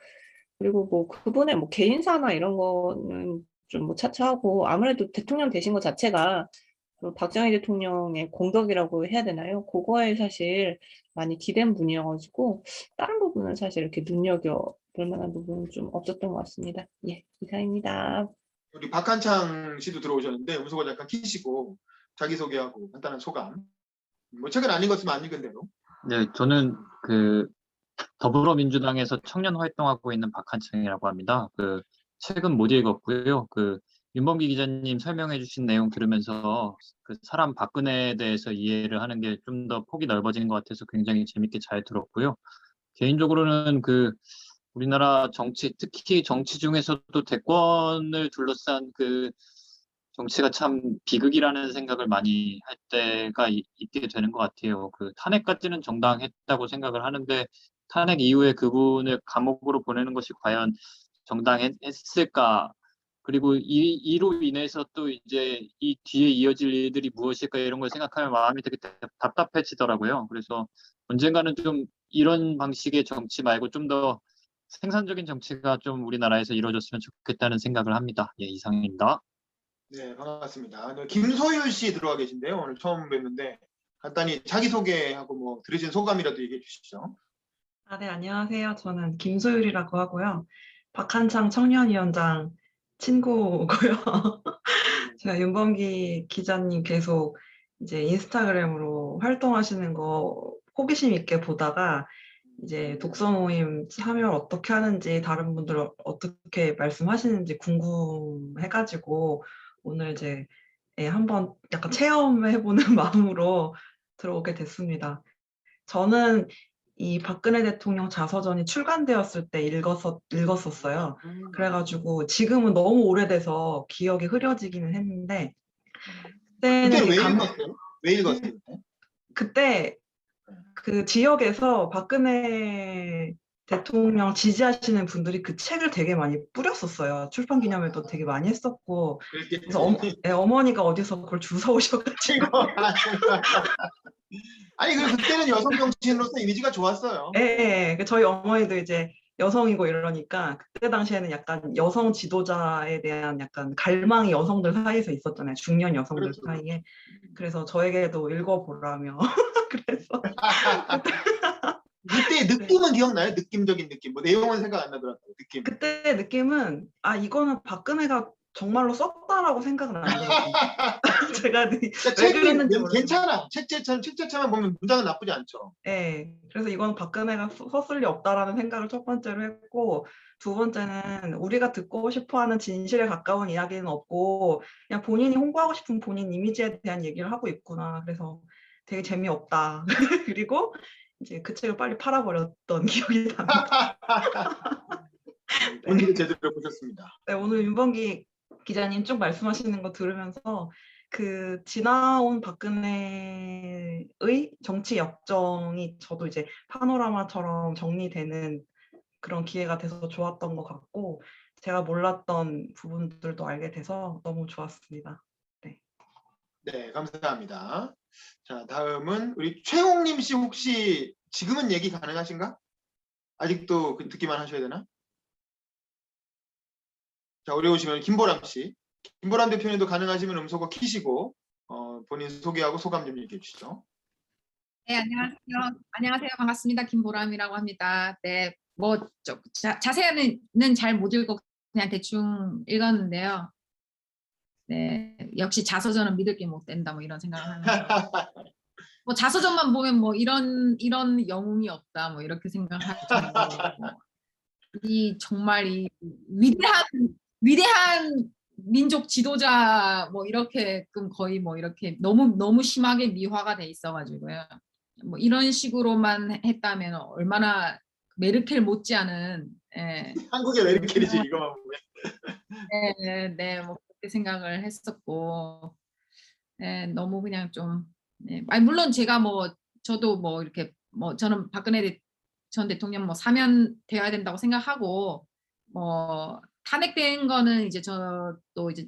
그리고 뭐 그분의 뭐 개인사나 이런 거는 좀 뭐 차차하고, 아무래도 대통령 되신 것 자체가 그 박정희 대통령의 공덕이라고 해야 되나요? 그거에 사실 많이 기댄 분이어가지고 다른 부분은 사실 이렇게 눈여겨볼 만한 부분은 좀 없었던 것 같습니다. 예, 이상입니다. 우리 박한창 씨도 들어오셨는데 음소거 잠깐 키시고 자기소개하고 간단한 소감. 뭐 책은 안 읽었으면 안 읽은 대로. 네, 저는 그 더불어민주당에서 청년 활동하고 있는 박한창이라고 합니다. 그 책은 못 읽었고요. 그 윤범기 기자님 설명해 주신 내용 들으면서 그 사람 박근혜에 대해서 이해를 하는 게 좀 더 폭이 넓어진 것 같아서 굉장히 재밌게 잘 들었고요. 개인적으로는 그 우리나라 정치, 특히 정치 중에서도 대권을 둘러싼 그 정치가 참 비극이라는 생각을 많이 할 때가 있게 되는 것 같아요. 그 탄핵까지는 정당했다고 생각을 하는데 탄핵 이후에 그분을 감옥으로 보내는 것이 과연 정당했을까? 그리고 이로 인해서 또 이제 이 뒤에 이어질 일들이 무엇일까 이런 걸 생각하면 마음이 되게 답답해지더라고요. 그래서 언젠가는 좀 이런 방식의 정치 말고 좀 더 생산적인 정치가 좀 우리나라에서 이루어졌으면 좋겠다는 생각을 합니다. 예, 이상입니다. 네, 반갑습니다. 네, 김소율 씨 들어와 계신데요. 오늘 처음 뵙는데 간단히 자기소개하고 뭐 들으신 소감이라도 얘기해 주시죠. 네, 안녕하세요. 저는 김소율이라고 하고요. 박한창 청년위원장 친구고요. 제가 윤범기 기자님 계속 이제 인스타그램으로 활동하시는 거 호기심 있게 보다가 이제 독서 모임 참여를 어떻게 하는지, 다른 분들 어떻게 말씀하시는지 궁금해가지고 오늘 이제 한번 약간 체험해보는 마음으로 들어오게 됐습니다. 저는 이 박근혜 대통령 자서전이 출간되었을 때 읽었었어요. 그래가지고 지금은 너무 오래돼서 기억이 흐려지기는 했는데, 그때는 그때는 왜 이렇게 읽었어요? 왜 읽었어요? 그때 그 지역에서 박근혜 대통령 지지하시는 분들이 그 책을 되게 많이 뿌렸었어요. 출판 기념회도 되게 많이 했었고, 그래서 어머니가 어디서 그걸 주워오셔가지고 아니 그때는 여성 정치인으로서 이미지가 좋았어요. 예, 저희 어머니도 이제 여성이고 이러니까 그때 당시에는 약간 여성 지도자에 대한 약간 갈망이 여성들 사이에서 있었잖아요. 중년 여성들 그렇죠. 사이에. 그래서 저에게도 읽어보라며. 그래서 그때 느낌은 기억나요? 느낌적인 느낌. 뭐 내용은 생각 안 나더라고요. 느낌. 그때 느낌은 이거는 박근혜가 정말로 썼다라고 생각은 안 들었어요. 제가 왜 그랬는지 모르겠어요. 괜찮아. 책제차만 보면 문장은 나쁘지 않죠. 네, 그래서 이건 박근혜가 썼을 리 없다라는 생각을 첫 번째로 했고, 두 번째는 우리가 듣고 싶어하는 진실에 가까운 이야기는 없고 그냥 본인이 홍보하고 싶은 본인 이미지에 대한 얘기를 하고 있구나. 그래서 되게 재미없다. 그리고 이제 그 책을 빨리 팔아버렸던 기억이 납니다. 본인이 제대로 보셨습니다. 네, 오늘 윤범기 기자님 쭉 말씀하시는 거 들으면서 그 지나온 박근혜의 정치 역정이 저도 이제 파노라마처럼 정리되는 그런 기회가 돼서 좋았던 것 같고, 제가 몰랐던 부분들도 알게 돼서 너무 좋았습니다. 네, 감사합니다. 자, 다음은 우리 최홍님 씨 혹시 지금은 얘기 가능하신가? 아직도 듣기만 하셔야 되나? 자, 어려우시면 김보람 씨. 김보람 대표님도 가능하시면 음소거 키시고 본인 소개하고 소감 좀 얘기해 주시죠. 네, 안녕하세요. 안녕하세요. 반갑습니다. 김보람이라고 합니다. 네, 뭐 자세히는 잘 못 읽고 그냥 대충 읽었는데요. 네, 역시 자서전은 믿을 게 못 된다 뭐 이런 생각을 하면서 뭐 자서전만 보면 뭐 이런 영웅이 없다 뭐 이렇게 생각할 정도로 이 정말 이 위대한 민족 지도자 뭐 이렇게끔 거의 뭐 이렇게 너무 심하게 미화가 돼 있어가지고요. 뭐 이런 식으로만 했다면 얼마나 메르켈 못지않은 한국의 메르켈이지 이거만 보면. 네, 뭐 그렇게 생각을 했었고, 너무 그냥 좀, 아니 물론 제가 뭐 저도 뭐 이렇게 뭐 저는 박근혜 전 대통령 뭐 사면되어야 된다고 생각하고 뭐 탄핵된 거는 이제 저도 이제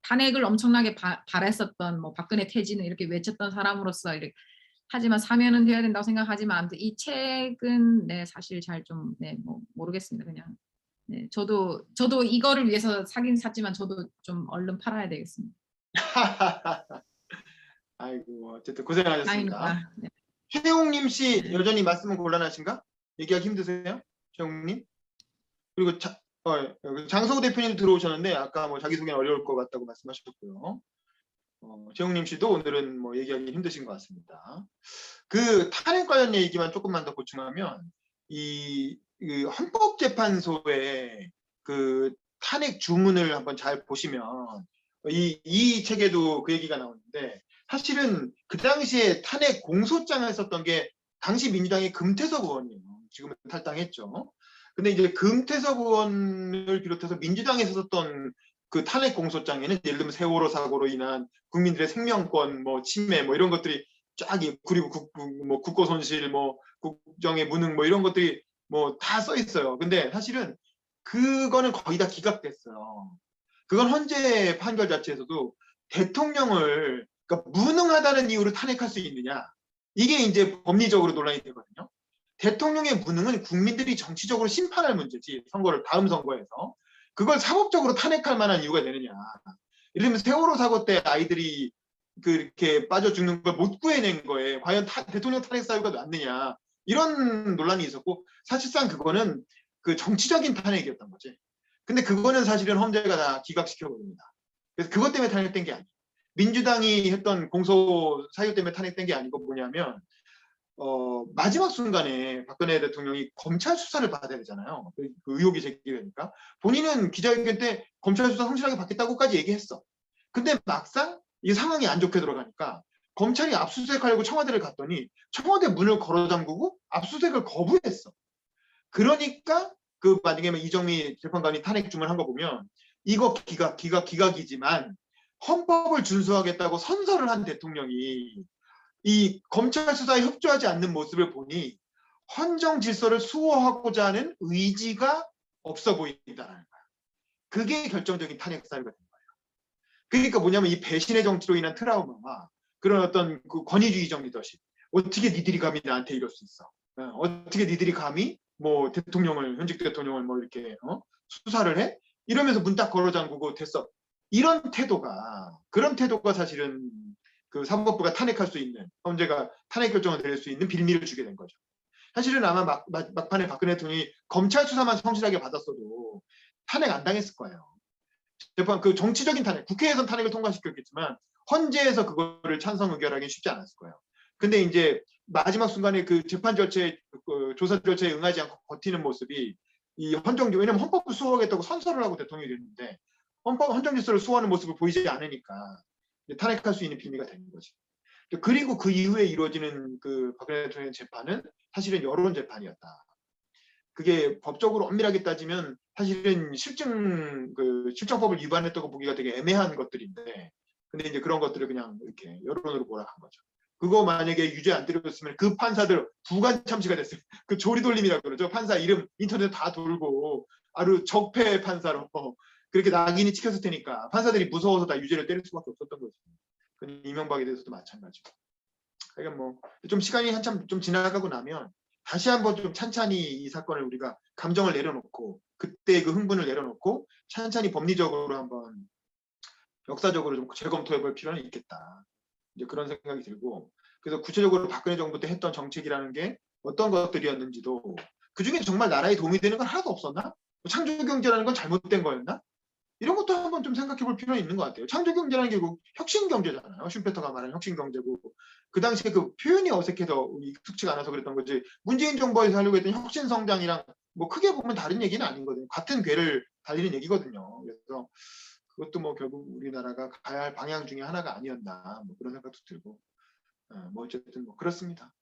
탄핵을 엄청나게 바랬었던 뭐 박근혜 퇴진을 이렇게 외쳤던 사람으로서 이렇게 하지만 사면은 돼야 된다고 생각하지만 아무튼 이 책은 네 사실 잘 좀 네 뭐 모르겠습니다. 그냥 네 저도 이거를 위해서 사긴 샀지만 저도 좀 얼른 팔아야 되겠습니다. 아이고 어쨌든 고생하셨습니다. 다행입니다. 네. 최용님 씨 여전히 말씀은 곤란하신가? 얘기하기 힘드세요? 최용님? 그리고 장성우 대표님 들어오셨는데 아까 뭐 자기소개는 어려울 것 같다고 말씀하셨고요. 최용님 씨도 오늘은 뭐 얘기하기 힘드신 것 같습니다. 그 탄핵 관련 얘기만 조금만 더 보충하면 그 헌법재판소의 그 탄핵 주문을 한번 잘 보시면 이 책에도 그 얘기가 나오는데 사실은 그 당시에 탄핵 공소장을 썼던 게 당시 민주당의 금태섭 의원이에요. 지금은 탈당했죠. 근데 이제 금태섭 의원을 비롯해서 민주당에서 썼던 그 탄핵 공소장에는 예를 들면 세월호 사고로 인한 국민들의 생명권 뭐 침해 뭐 이런 것들이 쫙 그리고 뭐 국고 손실 뭐 국정의 무능 뭐 이런 것들이 뭐 다 써 있어요. 근데 사실은 그거는 거의 다 기각됐어요. 그건 헌재 판결 자체에서도 대통령을 그러니까 무능하다는 이유로 탄핵할 수 있느냐 이게 이제 법리적으로 논란이 되거든요. 대통령의 무능은 국민들이 정치적으로 심판할 문제지 선거를 다음 선거에서 그걸 사법적으로 탄핵할 만한 이유가 되느냐. 예를 들면 세월호 사고 때 아이들이 그렇게 빠져 죽는 걸 못 구해낸 거에 과연 대통령 탄핵 사유가 맞느냐 이런 논란이 있었고 사실상 그거는 그 정치적인 탄핵이었던 거지. 근데 그거는 사실은 헌재가 다 기각시켜버립니다. 그래서 그것 때문에 탄핵된 게 아니에요. 민주당이 했던 공소 사유 때문에 탄핵된 게 아니고 뭐냐면 마지막 순간에 박근혜 대통령이 검찰 수사를 받아야 되잖아요. 그 의혹이 제기되니까 본인은 기자회견 때 검찰 수사 성실하게 받겠다고까지 얘기했어. 근데 막상 이 상황이 안 좋게 들어가니까 검찰이 압수수색하려고 청와대를 갔더니 청와대 문을 걸어 잠그고 압수수색을 거부했어. 그러니까 그 만약에 이정미 재판관이 탄핵 주문한 거 보면 이거 기각이지만 헌법을 준수하겠다고 선서를 한 대통령이 이 검찰 수사에 협조하지 않는 모습을 보니 헌정 질서를 수호하고자 하는 의지가 없어 보인다는 거야. 그게 결정적인 탄핵 사유가 된 거예요. 그러니까 뭐냐면 이 배신의 정치로 인한 트라우마와 그런 어떤 그 권위주의적 리더십. 어떻게 니들이 감히 나한테 이럴 수 있어? 어떻게 니들이 감히 뭐 대통령을 현직 대통령을 뭐 이렇게 수사를 해? 이러면서 문 딱 걸어 잠그고 됐어. 그런 태도가 사실은 그 사법부가 탄핵할 수 있는 헌재가 탄핵 결정을 내릴 수 있는 빌미를 주게 된 거죠. 사실은 아마 막판에 박근혜 대통령이 검찰 수사만 성실하게 받았어도 탄핵 안 당했을 거예요. 재판 그 정치적인 탄핵, 국회에서 탄핵을 통과시켰겠지만 헌재에서 그거를 찬성 의결하기는 쉽지 않았을 거예요. 근데 이제 마지막 순간에 그 재판 절차에 그 조사 절차에 응하지 않고 버티는 모습이 이 왜냐면 헌법을 수호하겠다고 선서를 하고 대통령이 됐는데 헌정 질서를 수호하는 모습을 보이지 않으니까 탄핵할 수 있는 빌미가 되는 거지. 그리고 그 이후에 이루어지는 그 박근혜 대통령 재판은 사실은 여론 재판이었다. 그게 법적으로 엄밀하게 따지면 사실은 실정법을 위반했다고 보기가 되게 애매한 것들인데, 근데 이제 그런 것들을 그냥 이렇게 여론으로 몰아간 거죠. 그거 만약에 유죄 안 때렸으면 그 판사들 부관 참시가 됐어요. 그 조리돌림이라고 그러죠. 판사 이름 인터넷 다 돌고 아주 적폐 판사로 그렇게 낙인이 찍혔을 테니까 판사들이 무서워서 다 유죄를 때릴 수밖에 없었던 거죠. 이명박에 대해서도 마찬가지고. 그러니까 뭐 좀 시간이 한참 좀 지나가고 나면 다시 한번 좀 찬찬히 이 사건을 우리가 감정을 내려놓고 그때 그 흥분을 내려놓고 찬찬히 법리적으로 한번 역사적으로 좀 재검토해볼 필요는 있겠다. 이제 그런 생각이 들고, 그래서 구체적으로 박근혜 정부 때 했던 정책이라는 게 어떤 것들이었는지도 그 중에 정말 나라에 도움이 되는 건 하나도 없었나? 창조경제라는 건 잘못된 거였나? 이런 것도 한번 좀 생각해 볼 필요는 있는 것 같아요. 창조경제라는 게 혁신경제잖아요. 슈페터가 말하는 혁신경제고 그 당시에 그 표현이 어색해서 익숙치가 않아서 그랬던 거지 문재인 정부에서 하려고 했던 혁신성장이랑 뭐 크게 보면 다른 얘기는 아니거든요. 같은 궤를 달리는 얘기거든요. 그래서 그것도 뭐 결국 우리나라가 가야 할 방향 중에 하나가 아니었나 뭐 그런 생각도 들고 뭐 어쨌든 뭐 그렇습니다.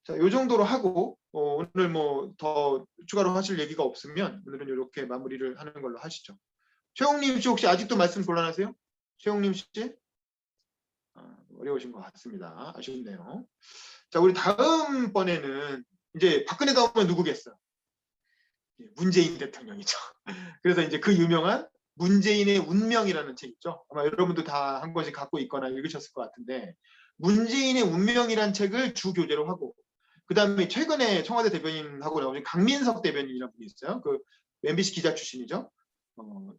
자, 요 정도로 하고 오늘 뭐 더 추가로 하실 얘기가 없으면 오늘은 이렇게 마무리를 하는 걸로 하시죠. 최홍님 씨 혹시 아직도 말씀 곤란하세요? 최홍님 씨? 어려우신 것 같습니다. 아쉽네요. 자, 우리 다음번에는 이제 박근혜 다음은 누구겠어요? 문재인 대통령이죠. 그래서 이제 그 유명한 문재인의 운명이라는 책 있죠. 아마 여러분도 다 한 권씩 갖고 있거나 읽으셨을 것 같은데 문재인의 운명이라는 책을 주 교재로 하고 그다음에 최근에 청와대 대변인하고 나오신 강민석 대변인이라는 분이 있어요. 그 MBC 기자 출신이죠.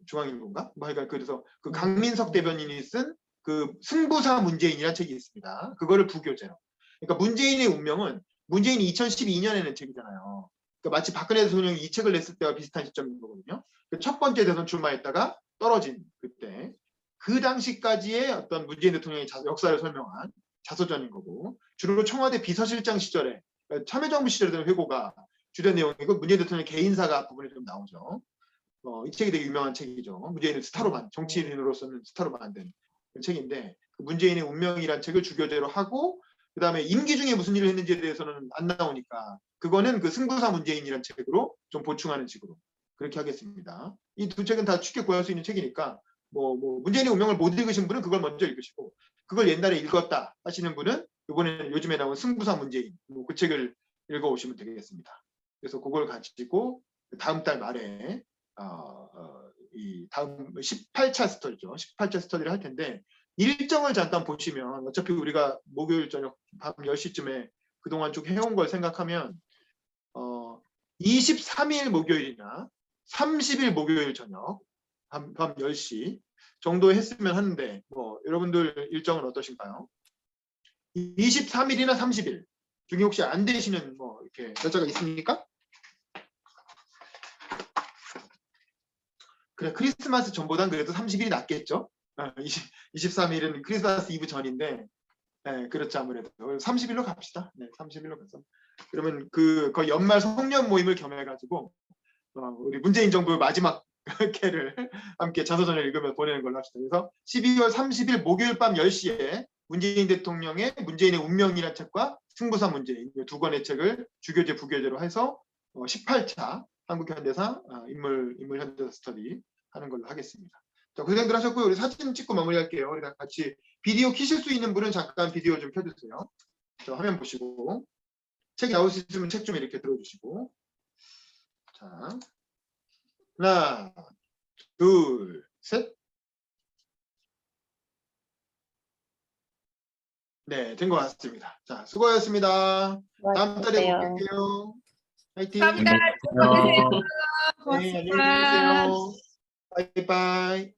중앙일보인가? 뭐 하여간 그래서 그 강민석 대변인이 쓴 그 승부사 문재인이라는 책이 있습니다. 그거를 부교재로. 그러니까 문재인의 운명은 문재인이 2012년에 낸 책이잖아요. 그러니까 마치 박근혜 대통령이 이 책을 냈을 때와 비슷한 시점인 거거든요. 첫 번째 대선 출마했다가 떨어진 그때 그 당시까지의 어떤 문재인 대통령의 역사를 설명한 자서전인 거고 주로 청와대 비서실장 시절에 참여정부 시절에 된 회고가 주된 내용이고 문재인 대통령 개인사가 앞부분에 좀 나오죠. 이 책이 되게 유명한 책이죠. 문재인을 스타로 정치인으로서는 스타로 만든 책인데 그 문재인의 운명이란 책을 주교재로 하고 그 다음에 임기 중에 무슨 일을 했는지에 대해서는 안 나오니까 그거는 그 승부사 문재인이란 책으로 좀 보충하는 식으로 그렇게 하겠습니다. 이 두 책은 다 쉽게 구할 수 있는 책이니까 뭐 문재인의 운명을 못 읽으신 분은 그걸 먼저 읽으시고 그걸 옛날에 읽었다 하시는 분은 이번에 요즘에 나온 승부사 문재인 그 책을 읽어오시면 되겠습니다. 그래서 그걸 가지고 다음 달 말에 이 다음 18차 스터디죠. 18차 스터디를 할 텐데 일정을 잠깐 보시면 어차피 우리가 목요일 저녁 밤 10시쯤에 그동안 쭉 해온 걸 생각하면 23일 목요일이나 30일 목요일 저녁 밤 10시 정도 했으면 하는데 뭐 여러분들 일정은 어떠신가요? 23일이나 30일 중에 혹시 안 되시는 뭐 이렇게 여자가 있습니까? 그래 크리스마스 전보단 그래도 30일이 낫겠죠? 23일은 크리스마스 이브 전인데 네, 그렇죠 아무래도 30일로 갑시다. 네, 30일로 가서 그러면 거의 연말 송년 모임을 겸해가지고 우리 문재인 정부의 마지막 회를 함께 자서전을 읽으며 보내는 걸로 합시다. 그래서 12월 30일 목요일 밤 10시에 문재인 대통령의 문재인의 운명이라는 책과 승부사 문재인 이 두 권의 책을 주교재 부교재로 해서 18차 한국현대사 인물 현대사 스터디 하는 걸로 하겠습니다. 자, 고생들 하셨고요. 우리 사진 찍고 마무리할게요. 우리 다 같이 비디오 켜실 수 있는 분은 잠깐 비디오 좀 켜주세요. 자, 화면 보시고 책 나올 수 있으면 책 좀 이렇게 들어주시고 자, 하나, 둘, 셋. 네, 된 것 같습니다. 자, 수고하셨습니다. 다음 달에 뵐게요. 화이팅. 감사합니다. 안녕히 계세요. 네, 안녕히 계세요. 바이바이.